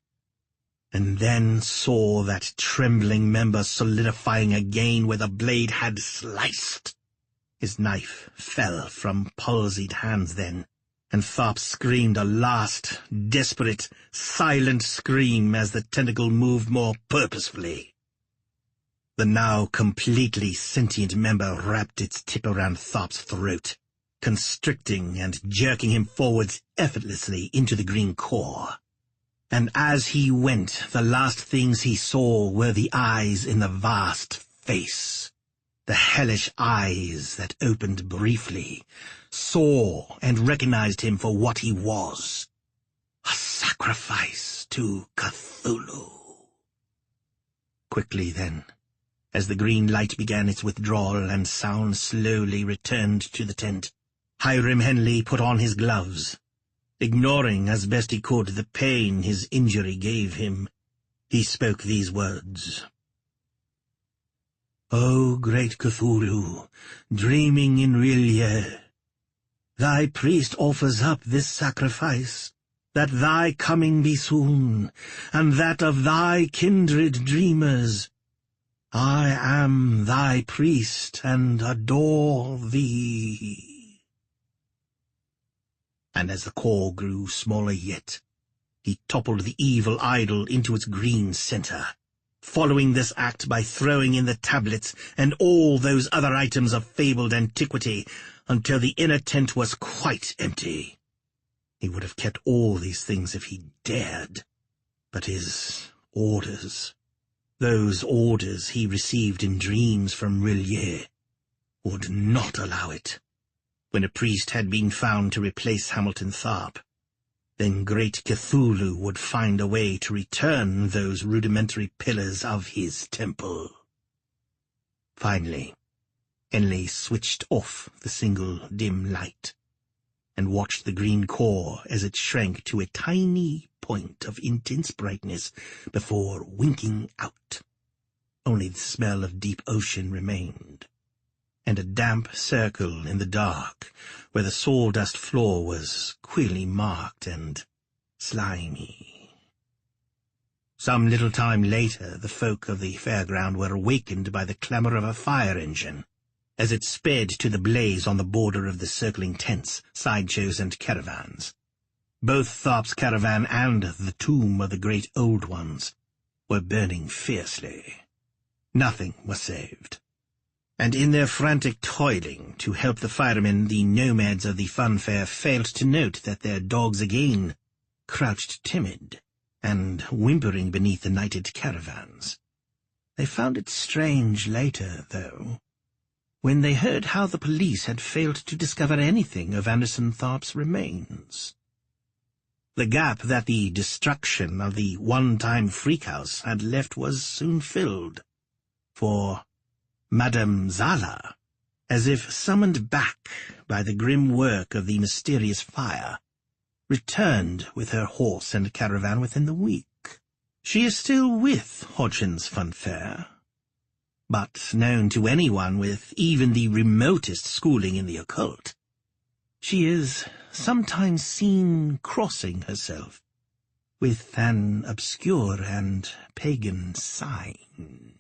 and then saw that trembling member solidifying again where the blade had sliced. His knife fell from palsied hands then, and Tharp screamed a last, desperate, silent scream as the tentacle moved more purposefully. The now completely sentient member wrapped its tip around Tharp's throat, constricting and jerking him forwards effortlessly into the green core. And as he went, the last things he saw were the eyes in the vast face, the hellish eyes that opened briefly, saw and recognized him for what he was, a sacrifice to Cthulhu. Quickly then, as the green light began its withdrawal and sound slowly returned to the tent, Hyram Henley put on his gloves. Ignoring as best he could the pain his injury gave him, he spoke these words. O great Cthulhu, dreaming in Rilye, thy priest offers up this sacrifice, that thy coming be soon, and that of thy kindred dreamers. I am thy priest, and adore thee. And as the core grew smaller yet, he toppled the evil idol into its green center, following this act by throwing in the tablets and all those other items of fabled antiquity until the inner tent was quite empty. He would have kept all these things if he dared, but his orders, those orders he received in dreams from Rillier, would not allow it. When a priest had been found to replace Hamilton Tharp, then great Cthulhu would find a way to return those rudimentary pillars of his temple. Finally, Henley switched off the single dim light and watched the green core as it shrank to a tiny point of intense brightness before winking out. Only the smell of deep ocean remained, and a damp circle in the dark where the sawdust floor was queerly marked and slimy. Some little time later, the folk of the fairground were awakened by the clamour of a fire engine as it sped to the blaze on the border of the circling tents, sideshows, and caravans. Both Tharp's caravan and the tomb of the great old ones were burning fiercely. Nothing was saved. And in their frantic toiling to help the firemen, the nomads of the funfair failed to note that their dogs again crouched timid and whimpering beneath the nighted caravans. They found it strange later, though, when they heard how the police had failed to discover anything of Anderson Tharp's remains. The gap that the destruction of the one-time freak house had left was soon filled, for Madame Zala, as if summoned back by the grim work of the mysterious fire, returned with her horse and caravan within the week. She is still with Hodgson's Funfair, but known to anyone with even the remotest schooling in the occult. She is sometimes seen crossing herself with an obscure and pagan sign.